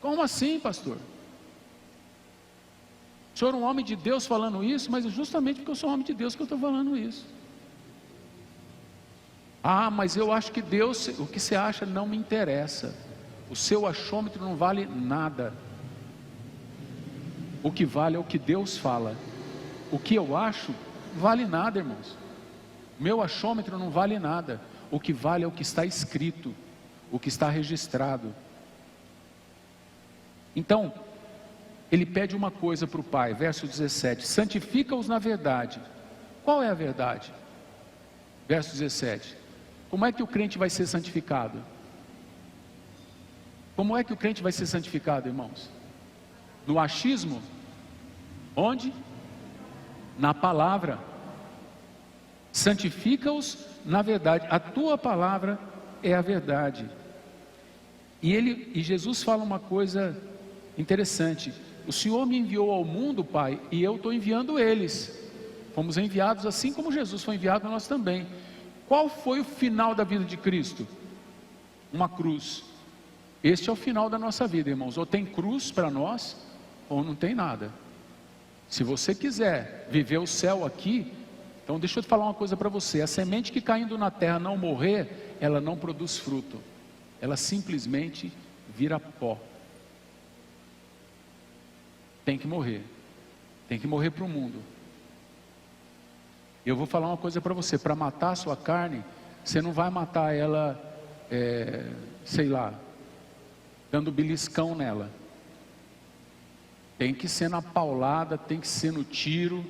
Como assim, pastor? O senhor é um homem de Deus falando isso? Mas é justamente porque eu sou um homem de Deus que eu estou falando isso. Ah, mas eu acho que Deus, o que você acha não me interessa. O seu achômetro não vale nada. O que vale é o que Deus fala. O que eu acho vale nada, irmãos. Meu achômetro não vale nada. O que vale é o que está escrito, o que está registrado. Então, ele pede uma coisa para o Pai, verso 17: santifica-os na verdade. Qual é a verdade? Verso 17: como é que o crente vai ser santificado? Como é que o crente vai ser santificado, irmãos? No achismo? Onde? Na palavra. Santifica-os na verdade, a tua palavra é a verdade. E Jesus fala uma coisa interessante: o Senhor me enviou ao mundo, Pai, e eu estou enviando eles. Fomos enviados assim como Jesus foi enviado, nós também. Qual foi o final da vida de Cristo? Uma cruz. Este é o final da nossa vida, irmãos. Ou tem cruz para nós, ou não tem nada. Se você quiser viver o céu aqui, então deixa eu te falar uma coisa para você: a semente que caindo na terra não morrer, ela não produz fruto, ela simplesmente vira pó. Tem que morrer para o mundo. Eu vou falar uma coisa para você: para matar a sua carne, você não vai matar ela, sei lá, dando beliscão nela. Tem que ser na paulada, tem que ser no tiro,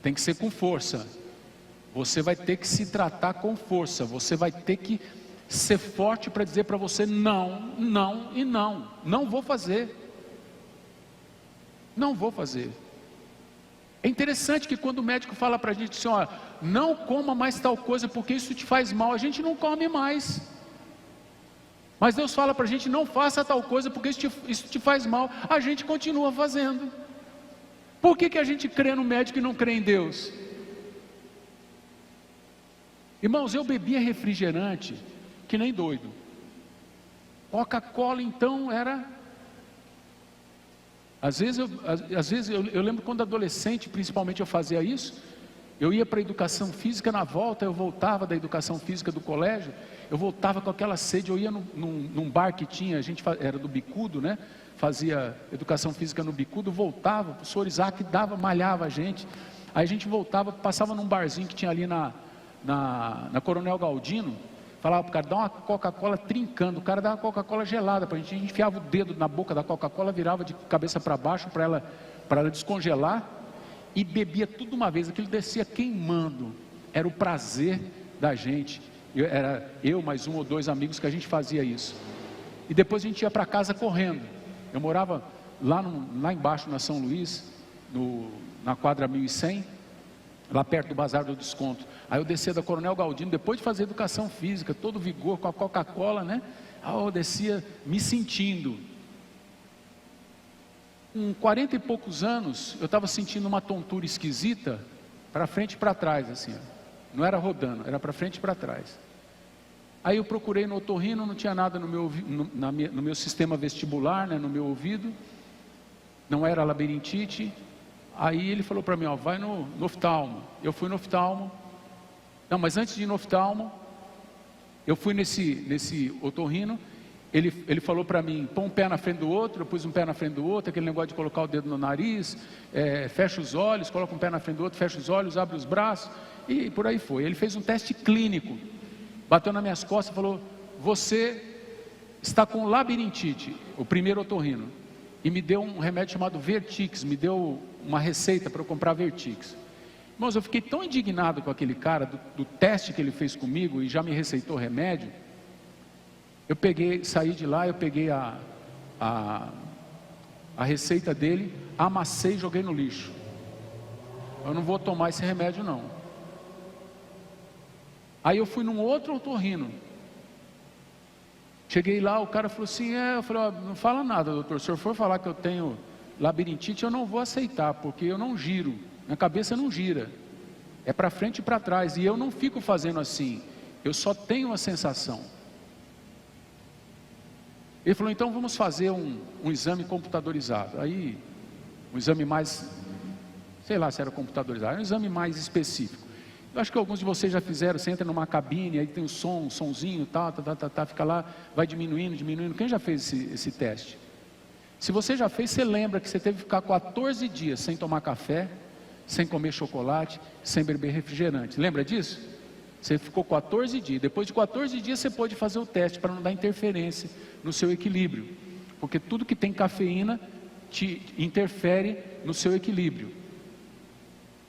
tem que ser com força. Você vai ter que se tratar com força, você vai ter que ser forte para dizer para você: não, não e não, não vou fazer. Não vou fazer. É interessante que quando o médico fala para a gente assim: ó, não coma mais tal coisa porque isso te faz mal, a gente não come mais. Mas Deus fala para a gente: não faça tal coisa porque isso te faz mal, a gente continua fazendo. Por que a gente crê no médico e não crê em Deus? Irmãos, eu bebia refrigerante que nem doido. Coca-Cola então era... Às vezes eu lembro quando adolescente, principalmente, eu fazia isso. Eu ia para a educação física, na volta eu voltava da educação física do colégio, eu voltava com aquela sede. Eu ia num bar que tinha, era do Bicudo, né? Fazia educação física no Bicudo, voltava, o professor Isaac malhava a gente. Aí a gente voltava, passava num barzinho que tinha ali na Coronel Galdino, falava para o cara: dá uma Coca-Cola trincando. O cara dava uma Coca-Cola gelada para a gente enfiava o dedo na boca da Coca-Cola, virava de cabeça para baixo para ela descongelar, e bebia tudo de uma vez. Aquilo descia queimando, era o prazer da gente. Era eu mais um ou dois amigos que a gente fazia isso, e depois a gente ia para casa correndo. Eu morava lá embaixo na São Luís, na quadra 1100, lá perto do Bazar do Desconto. Aí eu descia da Coronel Galdino, depois de fazer educação física, todo vigor, com a Coca-Cola, né? Aí eu descia me sentindo. Com 40 e poucos anos, eu estava sentindo uma tontura esquisita, para frente e para trás, assim, ó. Não era rodando, era para frente e para trás. Aí eu procurei no otorrino, não tinha nada no meu sistema vestibular, né, no meu ouvido, não era labirintite. Aí ele falou para mim: ó, vai no oftalmo. Eu fui no oftalmo. Não, mas antes de ir no oftalmo, eu fui nesse otorrino. Ele falou para mim: põe um pé na frente do outro. Eu pus um pé na frente do outro, aquele negócio de colocar o dedo no nariz, fecha os olhos, coloca um pé na frente do outro, fecha os olhos, abre os braços, e por aí foi. Ele fez um teste clínico, bateu nas minhas costas e falou: você está com labirintite, o primeiro otorrino. E me deu um remédio chamado Vertix, me deu uma receita para eu comprar Vertix. Irmãos, eu fiquei tão indignado com aquele cara, do teste que ele fez comigo, e já me receitou remédio. Eu saí de lá, eu peguei a receita dele, amassei e joguei no lixo. Eu não vou tomar esse remédio não. Aí eu fui num outro otorrino. Cheguei lá, o cara falou assim: eu falei: ó, não fala nada, doutor, se o senhor for falar que eu tenho labirintite, eu não vou aceitar, porque eu não giro, minha cabeça não gira, é para frente e para trás, e eu não fico fazendo assim, eu só tenho uma sensação. Ele falou: então vamos fazer um exame computadorizado. Aí, um exame mais, sei lá se era computadorizado, um exame mais específico. Eu acho que alguns de vocês já fizeram. Você entra numa cabine, aí tem um sonzinho, fica lá, vai diminuindo. Quem já fez esse teste? Se você já fez, você lembra que você teve que ficar 14 dias sem tomar café, sem comer chocolate, sem beber refrigerante. Lembra disso? Você ficou 14 dias. Depois de 14 dias você pode fazer o teste para não dar interferência no seu equilíbrio, porque tudo que tem cafeína te interfere no seu equilíbrio.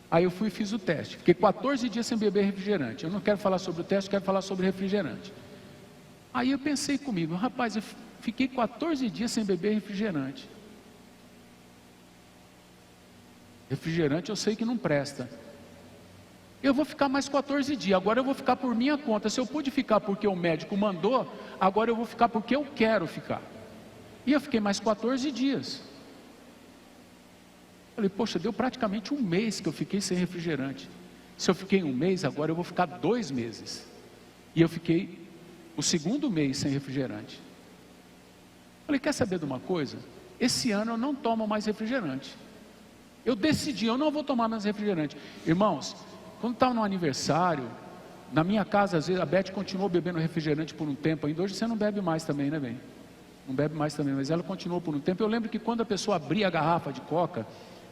Aí eu fui e fiz o teste, fiquei 14 dias sem beber refrigerante. Eu não quero falar sobre o teste, quero falar sobre refrigerante. Aí eu pensei comigo, rapaz, eu fiquei 14 dias sem beber refrigerante. Refrigerante eu sei que não presta. Eu vou ficar mais 14 dias, agora eu vou ficar por minha conta. Se eu pude ficar porque o médico mandou, agora eu vou ficar porque eu quero ficar. E eu fiquei mais 14 dias. Falei, poxa, deu praticamente um mês que eu fiquei sem refrigerante. Se eu fiquei um mês, agora eu vou ficar 2 meses. E eu fiquei o segundo mês sem refrigerante. Falei, quer saber de uma coisa? Esse ano eu não tomo mais refrigerante. Eu decidi, eu não vou tomar mais refrigerante. Irmãos, quando estava no aniversário, na minha casa, às vezes a Beth continuou bebendo refrigerante por um tempo ainda. Hoje você não bebe mais também, né, bem? Não bebe mais também, mas ela continuou por um tempo. Eu lembro que quando a pessoa abria a garrafa de coca,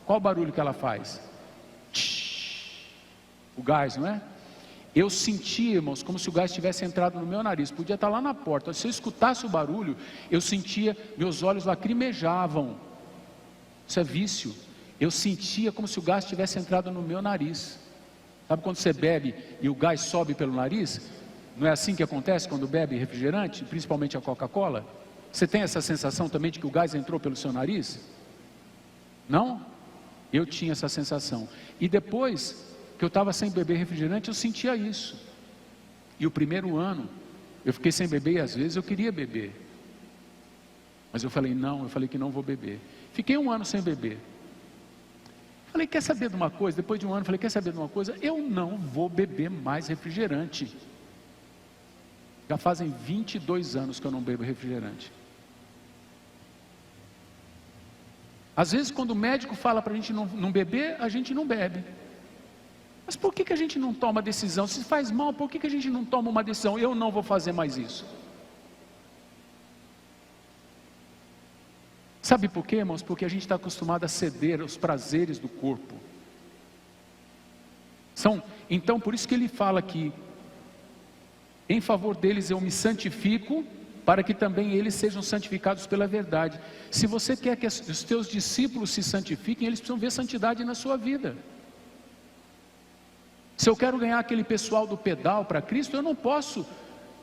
qual o barulho que ela faz? O gás, não é? Eu sentia, irmãos, como se o gás tivesse entrado no meu nariz. Podia estar lá na porta. Se eu escutasse o barulho, eu sentia, meus olhos lacrimejavam. Isso é vício. Eu sentia como se o gás tivesse entrado no meu nariz. Sabe quando você bebe e o gás sobe pelo nariz? Não é assim que acontece quando bebe refrigerante, principalmente a Coca-Cola? Você tem essa sensação também de que o gás entrou pelo seu nariz? Não? Eu tinha essa sensação. E depois que eu estava sem beber refrigerante, eu sentia isso. E o primeiro ano, eu fiquei sem beber e às vezes eu queria beber. Mas eu falei, não, eu falei que não vou beber. Fiquei 1 ano sem beber. Falei, quer saber de uma coisa? Depois de 1 ano, falei, quer saber de uma coisa? Eu não vou beber mais refrigerante. Já fazem 22 anos que eu não bebo refrigerante. Às vezes quando o médico fala para a gente não beber, a gente não bebe. Mas por que a gente não toma decisão? Se faz mal, por que a gente não toma uma decisão? Eu não vou fazer mais isso. Sabe por quê, irmãos? Porque a gente está acostumado a ceder aos prazeres do corpo. Então por isso que ele fala que em favor deles eu me santifico, para que também eles sejam santificados pela verdade. Se você quer que os teus discípulos se santifiquem, eles precisam ver santidade na sua vida. Se eu quero ganhar aquele pessoal do pedal para Cristo, eu não posso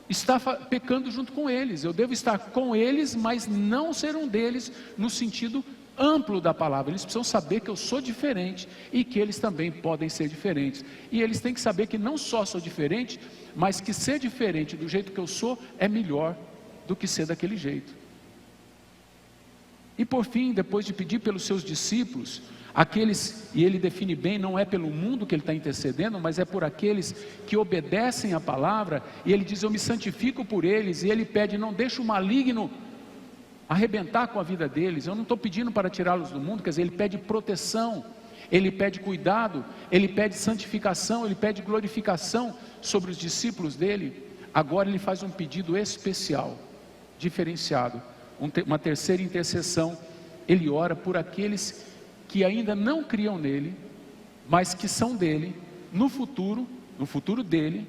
estar pecando junto com eles. Eu devo estar com eles, mas não ser um deles no sentido amplo da palavra. Eles precisam saber que eu sou diferente e que eles também podem ser diferentes. E eles têm que saber que não só sou diferente, mas que ser diferente do jeito que eu sou é melhor do que ser daquele jeito. E por fim, depois de pedir pelos seus discípulos, aqueles, e ele define bem, não é pelo mundo que ele está intercedendo, mas é por aqueles que obedecem a palavra, e ele diz, eu me santifico por eles, e ele pede, não deixa o maligno arrebentar com a vida deles. Eu não estou pedindo para tirá-los do mundo, quer dizer, ele pede proteção, ele pede cuidado, ele pede santificação, ele pede glorificação sobre os discípulos dele. Agora ele faz um pedido especial, diferenciado, uma terceira intercessão. Ele ora por aqueles que ainda não criam nele, mas que são dele, no futuro dele.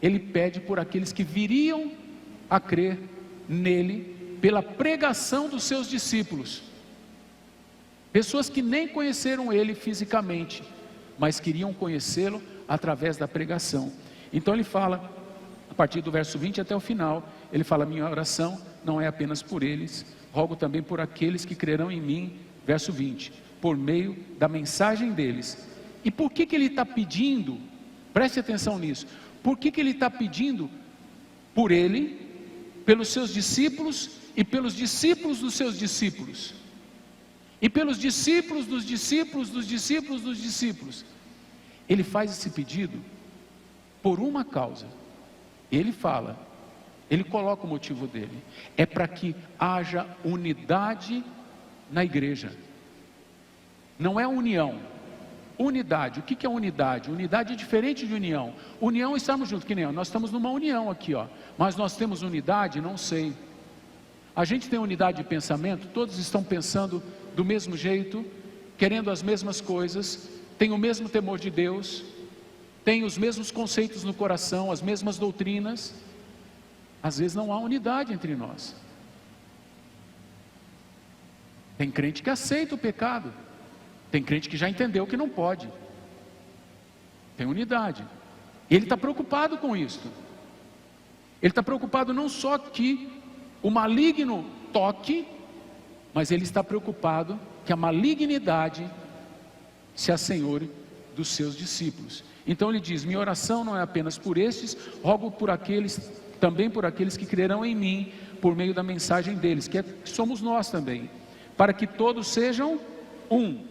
Ele pede por aqueles que viriam a crer nele, pela pregação dos seus discípulos, pessoas que nem conheceram ele fisicamente, mas queriam conhecê-lo através da pregação. Então ele fala, a partir do verso 20 até o final, ele fala, minha oração não é apenas por eles, rogo também por aqueles que crerão em mim, verso 20, por meio da mensagem deles. E por que ele está pedindo? Preste atenção nisso. Por que ele está pedindo por ele, pelos seus discípulos e pelos discípulos dos seus discípulos? E pelos discípulos dos discípulos dos discípulos dos discípulos? Ele faz esse pedido por uma causa. Ele fala, ele coloca o motivo dele, é para que haja unidade na igreja. Não é união, unidade. O que é unidade? Unidade é diferente de união. União, estamos juntos, que nem nós estamos numa união aqui, ó. Mas nós temos unidade? Não sei. A gente tem unidade de pensamento, todos estão pensando do mesmo jeito, querendo as mesmas coisas, têm o mesmo temor de Deus, têm os mesmos conceitos no coração, as mesmas doutrinas. Às vezes não há unidade entre nós. Tem crente que aceita o pecado, tem crente que já entendeu que não pode. Tem unidade. Ele está preocupado com isso. Ele está preocupado não só que o maligno toque, mas ele está preocupado que a malignidade se assenhore dos seus discípulos. Então ele diz: minha oração não é apenas por estes, rogo por aqueles, também por aqueles que crerão em mim, por meio da mensagem deles, que somos nós também, para que todos sejam um.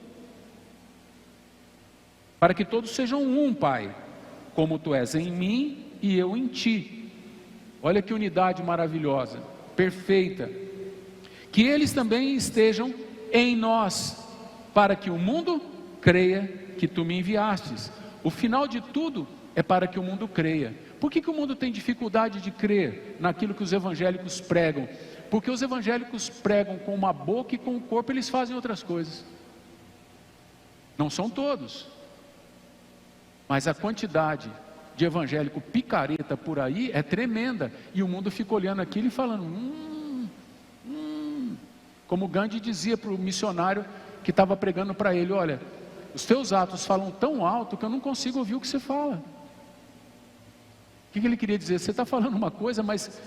Para que todos sejam um, Pai, como tu és em mim e eu em ti. Olha que unidade maravilhosa, perfeita. Que eles também estejam em nós, para que o mundo creia que tu me enviastes. O final de tudo é para que o mundo creia. Por que o mundo tem dificuldade de crer naquilo que os evangélicos pregam? Porque os evangélicos pregam com uma boca e com o corpo eles fazem outras coisas. Não são todos, mas a quantidade de evangélico picareta por aí é tremenda, e o mundo fica olhando aquilo e falando, como Gandhi dizia para o missionário que estava pregando para ele: olha, os teus atos falam tão alto que eu não consigo ouvir o que você fala. O que ele queria dizer? Você está falando uma coisa, mas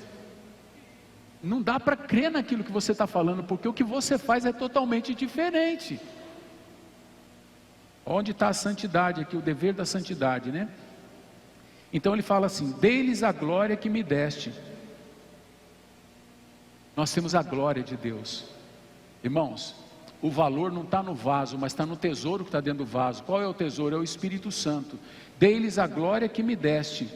não dá para crer naquilo que você está falando, porque o que você faz é totalmente diferente. Onde está a santidade aqui, o dever da santidade, né? Então ele fala assim: dê-lhes a glória que me deste. Nós temos a glória de Deus. Irmãos, o valor não está no vaso, mas está no tesouro que está dentro do vaso. Qual é o tesouro? É o Espírito Santo. Dê-lhes a glória que me deste,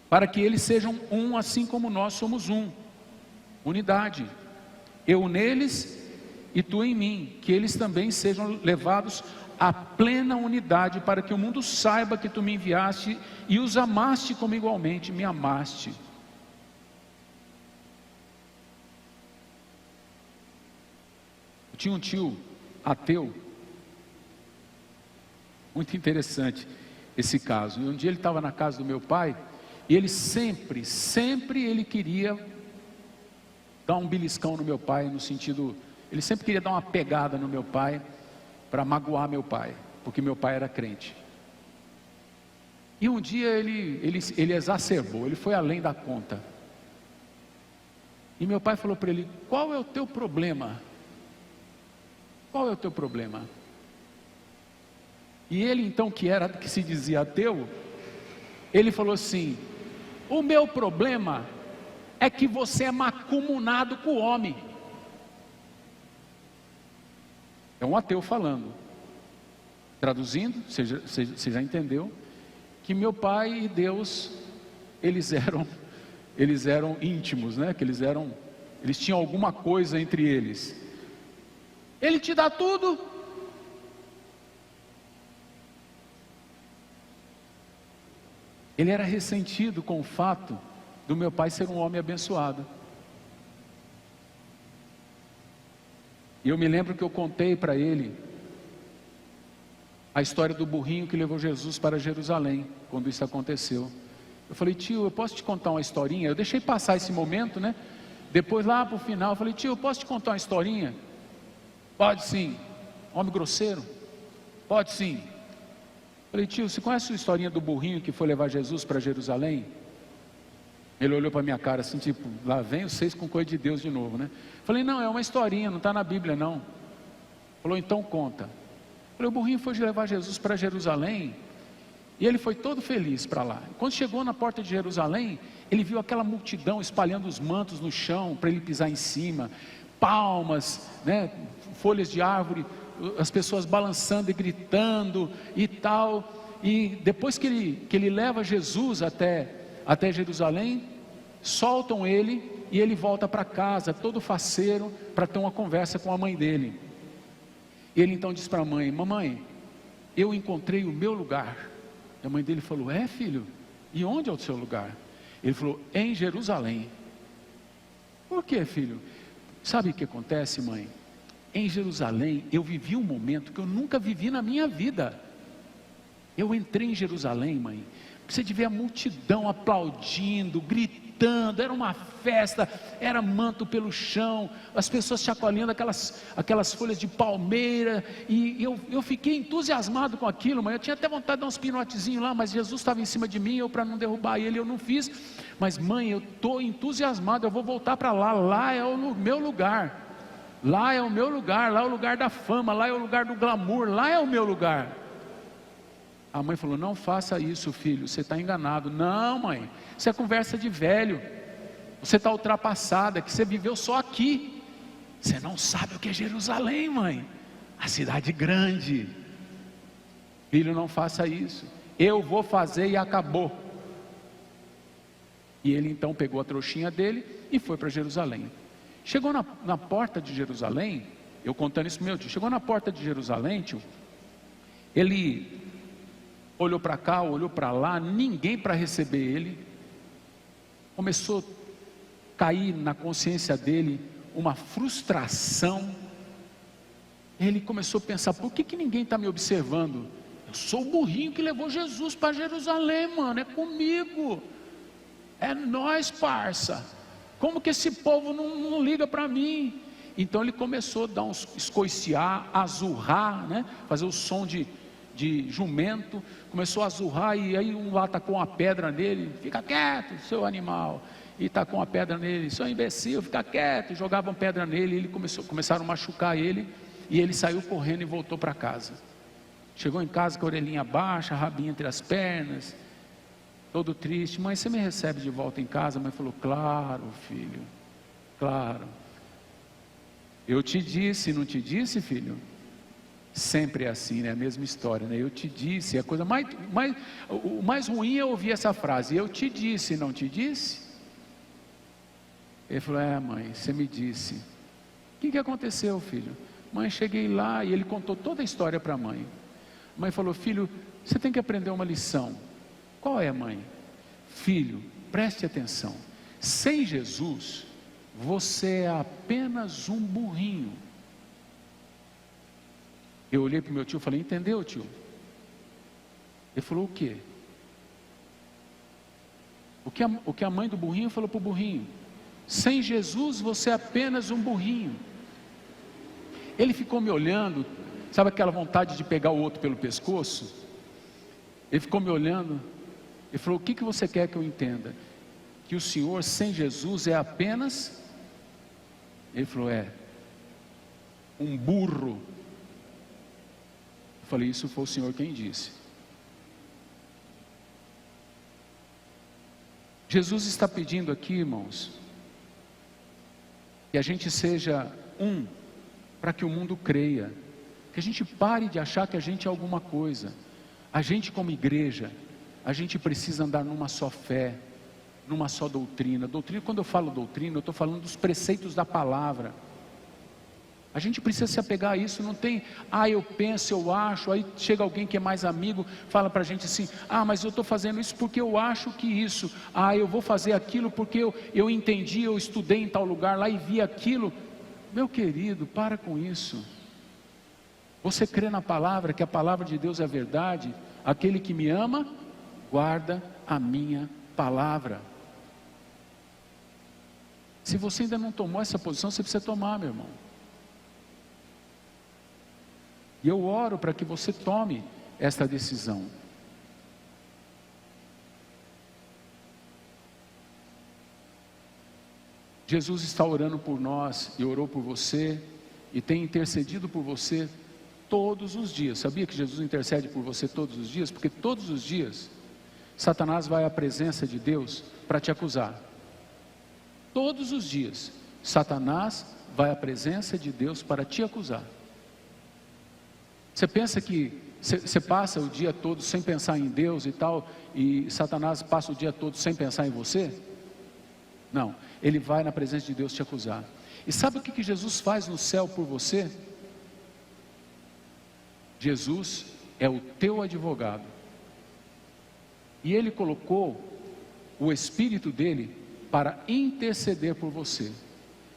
para que eles sejam um, assim como nós somos um. Unidade. Eu neles e tu em mim, que eles também sejam levados à plena unidade, para que o mundo saiba que tu me enviaste e os amaste como igualmente me amaste. Eu tinha um tio ateu, muito interessante esse caso. E um dia ele estava na casa do meu pai, e ele sempre ele queria dar um beliscão no meu pai, no sentido, ele sempre queria dar uma pegada no meu pai, para magoar meu pai, porque meu pai era crente. E um dia ele exacerbou, ele foi além da conta. E meu pai falou para ele: qual é o teu problema? Qual é o teu problema? E ele então, que se dizia ateu, ele falou assim: o meu problema é que você é macumunado com o homem. É um ateu falando. Traduzindo, você já entendeu que meu pai e Deus, eles eram íntimos, né? Que eles tinham alguma coisa entre eles. Ele te dá tudo. Ele era ressentido com o fato do meu pai ser um homem abençoado. E eu me lembro que eu contei para ele a história do burrinho que levou Jesus para Jerusalém, quando isso aconteceu. Eu falei: tio, eu posso te contar uma historinha? Eu deixei passar esse momento, né? Depois lá para o final, eu falei: tio, eu posso te contar uma historinha? Pode sim. Homem grosseiro? Pode sim. Eu falei: tio, você conhece a historinha do burrinho que foi levar Jesus para Jerusalém? Ele olhou para a minha cara assim, tipo, lá vem vocês com coisa de Deus de novo, né? Falei: não, é uma historinha, não está na Bíblia não. Falou: então conta. Falei: o burrinho foi levar Jesus para Jerusalém, e ele foi todo feliz para lá. Quando chegou na porta de Jerusalém, ele viu aquela multidão espalhando os mantos no chão, para ele pisar em cima, palmas, né, folhas de árvore, as pessoas balançando e gritando e tal. E depois que ele leva Jesus até Jerusalém, soltam ele e ele volta para casa, todo faceiro, para ter uma conversa com a mãe dele. Ele então diz para a mãe: mamãe, eu encontrei o meu lugar. E a mãe dele falou: é, filho? E onde é o seu lugar? Ele falou: em Jerusalém. Por quê, filho? Sabe o que acontece, mãe? Em Jerusalém eu vivi um momento que eu nunca vivi na minha vida. Eu entrei em Jerusalém, mãe, Você devia ver a multidão aplaudindo, gritando, era uma festa, era manto pelo chão, as pessoas chacoalhando aquelas folhas de palmeira, e eu fiquei entusiasmado com aquilo, mas eu tinha até vontade de dar uns pinotezinhos lá, mas Jesus estava em cima de mim, eu para não derrubar ele, eu não fiz. Mas mãe, eu estou entusiasmado, eu vou voltar para lá é o meu lugar, lá é o meu lugar, lá é o lugar da fama, lá é o lugar do glamour, lá é o meu lugar. A mãe falou: não faça isso, filho, você está enganado. Não, mãe, isso é conversa de velho, você está ultrapassada, que você viveu só aqui, você não sabe o que é Jerusalém, mãe, a cidade grande. Filho, não faça isso, eu vou fazer e acabou. E ele então pegou a trouxinha dele e foi para Jerusalém. Chegou na porta de Jerusalém, eu contando isso pro meu tio, chegou na porta de Jerusalém, tio, ele olhou para cá, olhou para lá, ninguém para receber ele. Começou a cair na consciência dele uma frustração. Ele começou a pensar: por que ninguém está me observando? Eu sou o burrinho que levou Jesus para Jerusalém, mano, é comigo, é nós, parça. Como que esse povo não liga para mim? Então ele começou a dar uns escoiciar, a zurrar, né? Fazer o som de jumento, começou a zurrar, e aí um lá tacou uma pedra nele: fica quieto, seu animal, e tacou uma pedra nele: seu imbecil, fica quieto, e jogavam pedra nele, e ele começaram a machucar ele, e ele saiu correndo e voltou para casa. Chegou em casa com a orelhinha baixa, rabinho entre as pernas, todo triste. Mãe, você me recebe de volta em casa? A mãe falou: claro, filho, claro. Eu te disse, não te disse, filho? Sempre é assim, né? A mesma história, né? Eu te disse. A coisa o mais ruim é ouvir essa frase: eu te disse, não te disse? Ele falou: é, mãe, você me disse. O que aconteceu, filho? Mãe, cheguei lá, e ele contou toda a história para a mãe. A mãe falou: filho, você tem que aprender uma lição. Qual é, mãe? Filho, preste atenção, sem Jesus você é apenas um burrinho. Eu olhei para o meu tio e falei: entendeu, tio? Ele falou: o quê? O que a mãe do burrinho falou para o burrinho: sem Jesus você é apenas um burrinho. Ele ficou me olhando, sabe aquela vontade de pegar o outro pelo pescoço? Ele ficou me olhando e falou: o que você quer que eu entenda? Que o senhor sem Jesus é apenas... Ele falou: é, um burro. Eu falei: isso foi o Senhor quem disse. Jesus está pedindo aqui, irmãos, que a gente seja para que o mundo creia, que a gente pare de achar que a gente é alguma coisa. A gente, como igreja, a gente precisa andar numa só fé, numa só doutrina. Doutrina, quando eu falo doutrina, eu estou falando dos preceitos da palavra. A gente precisa se apegar a isso. Não tem: eu penso, eu acho. Aí chega alguém que é mais amigo, fala para a gente assim: mas eu estou fazendo isso porque eu acho que isso. Eu vou fazer aquilo porque eu entendi, eu estudei em tal lugar lá e vi aquilo. Meu querido, para com isso. Você crê na palavra, que a palavra de Deus é verdade? Aquele que me ama, guarda a minha palavra. Se você ainda não tomou essa posição, você precisa tomar, meu irmão. E eu oro para que você tome esta decisão. Jesus está orando por nós, e orou por você, e tem intercedido por você todos os dias. Sabia que Jesus intercede por você todos os dias? Porque todos os dias Satanás vai à presença de Deus para te acusar. Todos os dias Satanás vai à presença de Deus para te acusar. Você pensa que você passa o dia todo sem pensar em Deus e tal, e Satanás passa o dia todo sem pensar em você? Não, ele vai na presença de Deus te acusar. E sabe o que Jesus faz no céu por você? Jesus é o teu advogado, e Ele colocou o Espírito dele para interceder por você.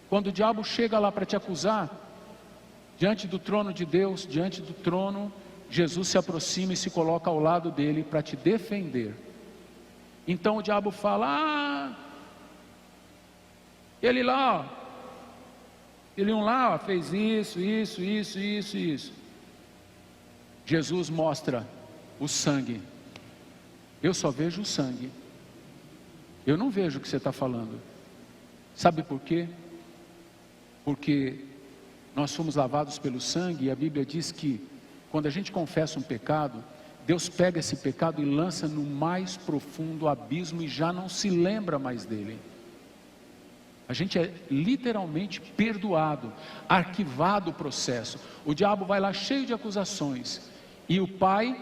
Quando o diabo chega lá para te acusar, diante do trono de Deus, diante do trono, Jesus se aproxima e se coloca ao lado dele para te defender. Então o diabo fala: ele lá, ele lá fez isso. Jesus mostra o sangue. Eu só vejo o sangue. Eu não vejo o que você está falando. Sabe por quê? Porque nós fomos lavados pelo sangue, e a Bíblia diz que quando a gente confessa um pecado, Deus pega esse pecado e lança no mais profundo abismo e já não se lembra mais dele. A gente é literalmente perdoado, arquivado o processo. O diabo vai lá cheio de acusações, e o Pai,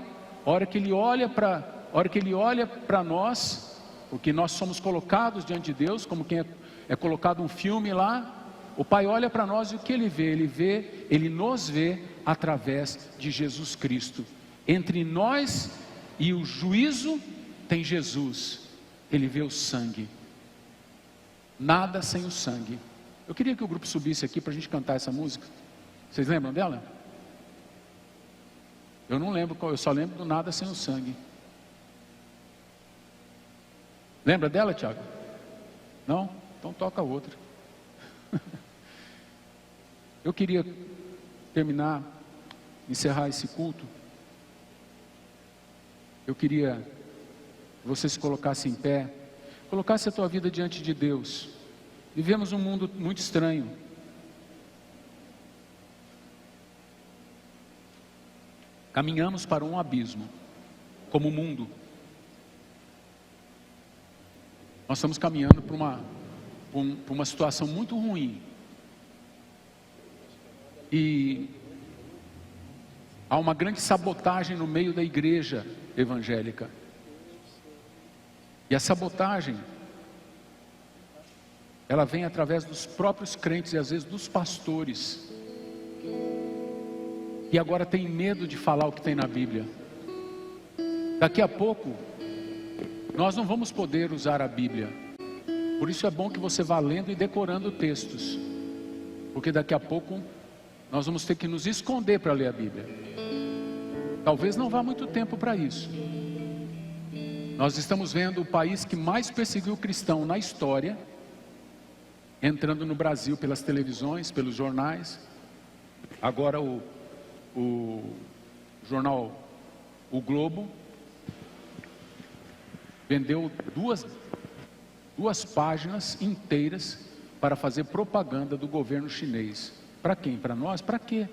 a hora que ele olha para nós, porque nós somos colocados diante de Deus, como quem é colocado um filme lá, o Pai olha para nós e o que ele vê? Ele nos vê através de Jesus Cristo. Entre nós e o juízo tem Jesus. Ele vê o sangue. Nada sem o sangue. Eu queria que o grupo subisse aqui para a gente cantar essa música. Vocês lembram dela? Eu não lembro qual, eu só lembro do Nada Sem o Sangue. Lembra dela, Tiago? Não? Então toca outra. Eu queria terminar, encerrar esse culto. Eu queria que você se colocasse em pé, colocasse a tua vida diante de Deus. Vivemos um mundo muito estranho. Caminhamos para um abismo, como mundo. Nós estamos caminhando para uma situação muito ruim. E há uma grande sabotagem no meio da igreja evangélica. E a sabotagem, ela vem através dos próprios crentes e às vezes dos pastores. E agora tem medo de falar o que tem na Bíblia. Daqui a pouco, nós não vamos poder usar a Bíblia. Por isso é bom que você vá lendo e decorando textos. Porque daqui a pouco, nós vamos ter que nos esconder para ler a Bíblia. Talvez não vá muito tempo para isso. Nós estamos vendo o país que mais perseguiu o cristão na história, entrando no Brasil pelas televisões, pelos jornais. Agora o jornal O Globo vendeu duas páginas inteiras para fazer propaganda do governo chinês. Para quem? Para nós? Para quê?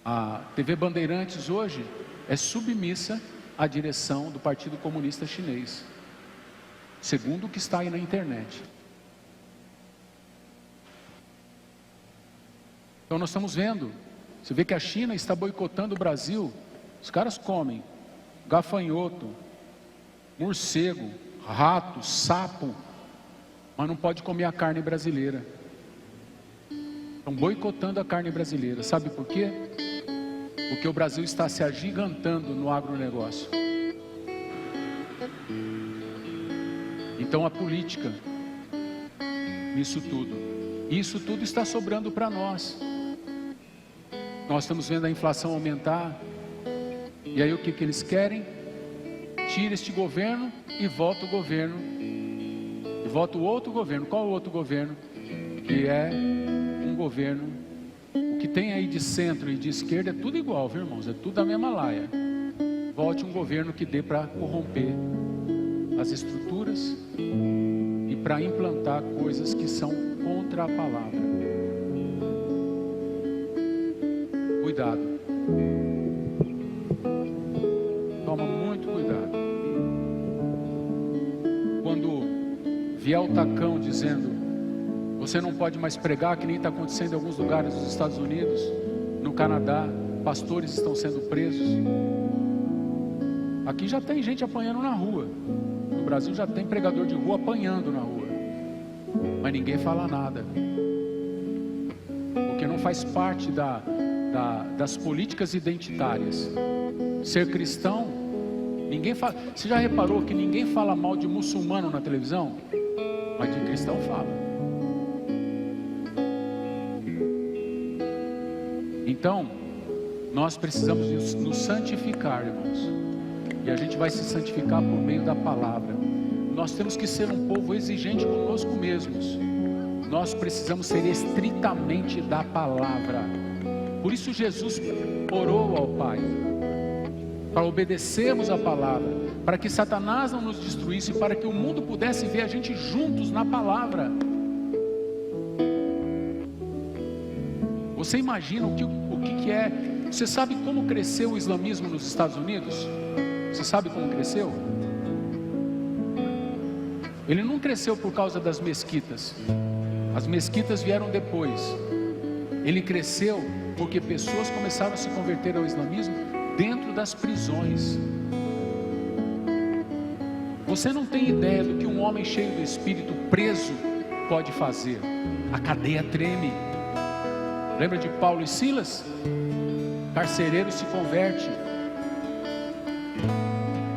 A TV Bandeirantes hoje é submissa à direção do Partido Comunista Chinês, segundo o que está aí na internet. Então nós estamos vendo, você vê que a China está boicotando o Brasil. Os caras comem gafanhoto, morcego, rato, sapo, mas não pode comer a carne brasileira. Estão boicotando a carne brasileira. Sabe por quê? Porque o Brasil está se agigantando no agronegócio. Então a política, isso tudo está sobrando para nós. Nós estamos vendo a inflação aumentar. E aí o que eles querem? Tira este governo e volta o governo. E volta o outro governo. Qual o outro governo? Que é um governo, o que tem aí de centro e de esquerda é tudo igual, viu, irmãos? É tudo a mesma laia. Volte um governo que dê para corromper as estruturas e para implantar coisas que são contra a palavra. Cuidado. Toma muito cuidado. Quando vier o tacão dizendo: você não pode mais pregar, que nem está acontecendo em alguns lugares dos Estados Unidos, no Canadá, pastores estão sendo presos. Aqui já tem gente apanhando na rua. No Brasil já tem pregador de rua apanhando na rua. Mas ninguém fala nada. Porque não faz parte das políticas identitárias. Ser cristão, ninguém fala. Você já reparou que ninguém fala mal de muçulmano na televisão? Mas de cristão fala. Então, nós precisamos nos santificar, irmãos. E a gente vai se santificar por meio da palavra. Nós temos que ser um povo exigente conosco mesmos. Nós precisamos ser estritamente da palavra. Por isso Jesus orou ao Pai, para obedecermos a palavra, para que Satanás não nos destruísse, para que o mundo pudesse ver a gente juntos na palavra. Você imagina o que é? Você sabe como cresceu o islamismo nos Estados Unidos? Você sabe como cresceu? Ele não cresceu por causa das mesquitas. As mesquitas vieram depois. Ele cresceu porque pessoas começaram a se converter ao islamismo dentro das prisões. Você não tem ideia do que um homem cheio do Espírito preso pode fazer. A cadeia treme. Lembra de Paulo e Silas? Carcereiro se converte.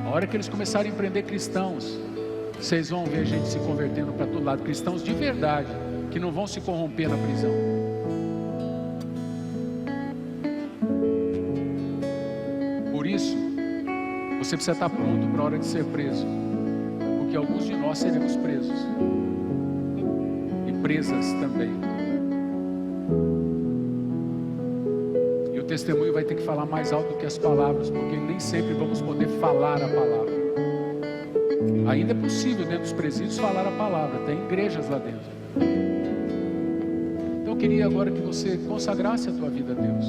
A hora que eles começarem a prender cristãos, vocês vão ver gente se convertendo para todo lado. Cristãos de verdade, que não vão se corromper na prisão. Por isso, você precisa estar pronto para a hora de ser preso, porque alguns de nós seremos presos e presas também. E o testemunho vai ter que falar mais alto do que as palavras, porque nem sempre vamos poder falar a palavra. Ainda é possível dentro dos presídios falar a palavra, tem igrejas lá dentro. Então eu queria agora que você consagrasse a tua vida a Deus.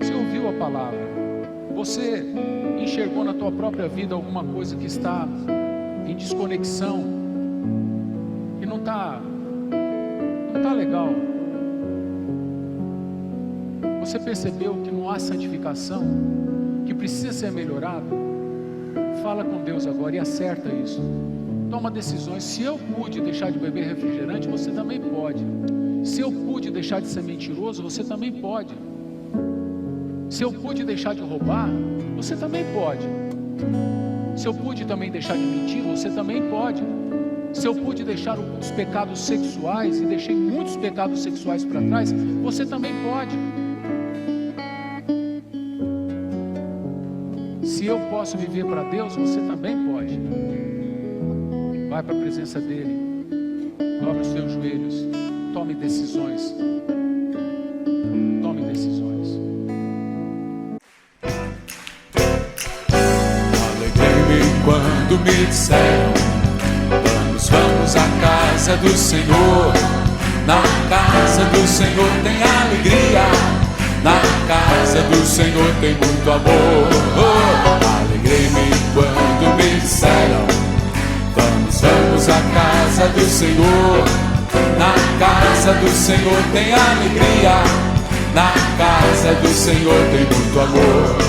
Você ouviu a palavra, você enxergou na tua própria vida alguma coisa que está em desconexão, que não está legal. Você percebeu que não há santificação, que precisa ser melhorado? Fala com Deus agora e acerta isso. Toma decisões. Se eu pude deixar de beber refrigerante, você também pode. Se eu pude deixar de ser mentiroso, você também pode. Se eu pude deixar de roubar, você também pode. Se eu pude também deixar de mentir, você também pode. Se eu pude deixar os pecados sexuais, e deixei muitos pecados sexuais para trás, você também pode. Se eu posso viver para Deus, você também pode. Vai para a presença dEle, dobre os teus joelhos, tome decisões. Tome decisões. Alegrei-me quando me disseram: vamos à casa do Senhor. Na casa do Senhor tem alegria, na casa do Senhor tem muito amor. Alegrei-me quando me disseram: vamos à casa do Senhor. Na casa do Senhor tem alegria, na casa do Senhor tem muito amor.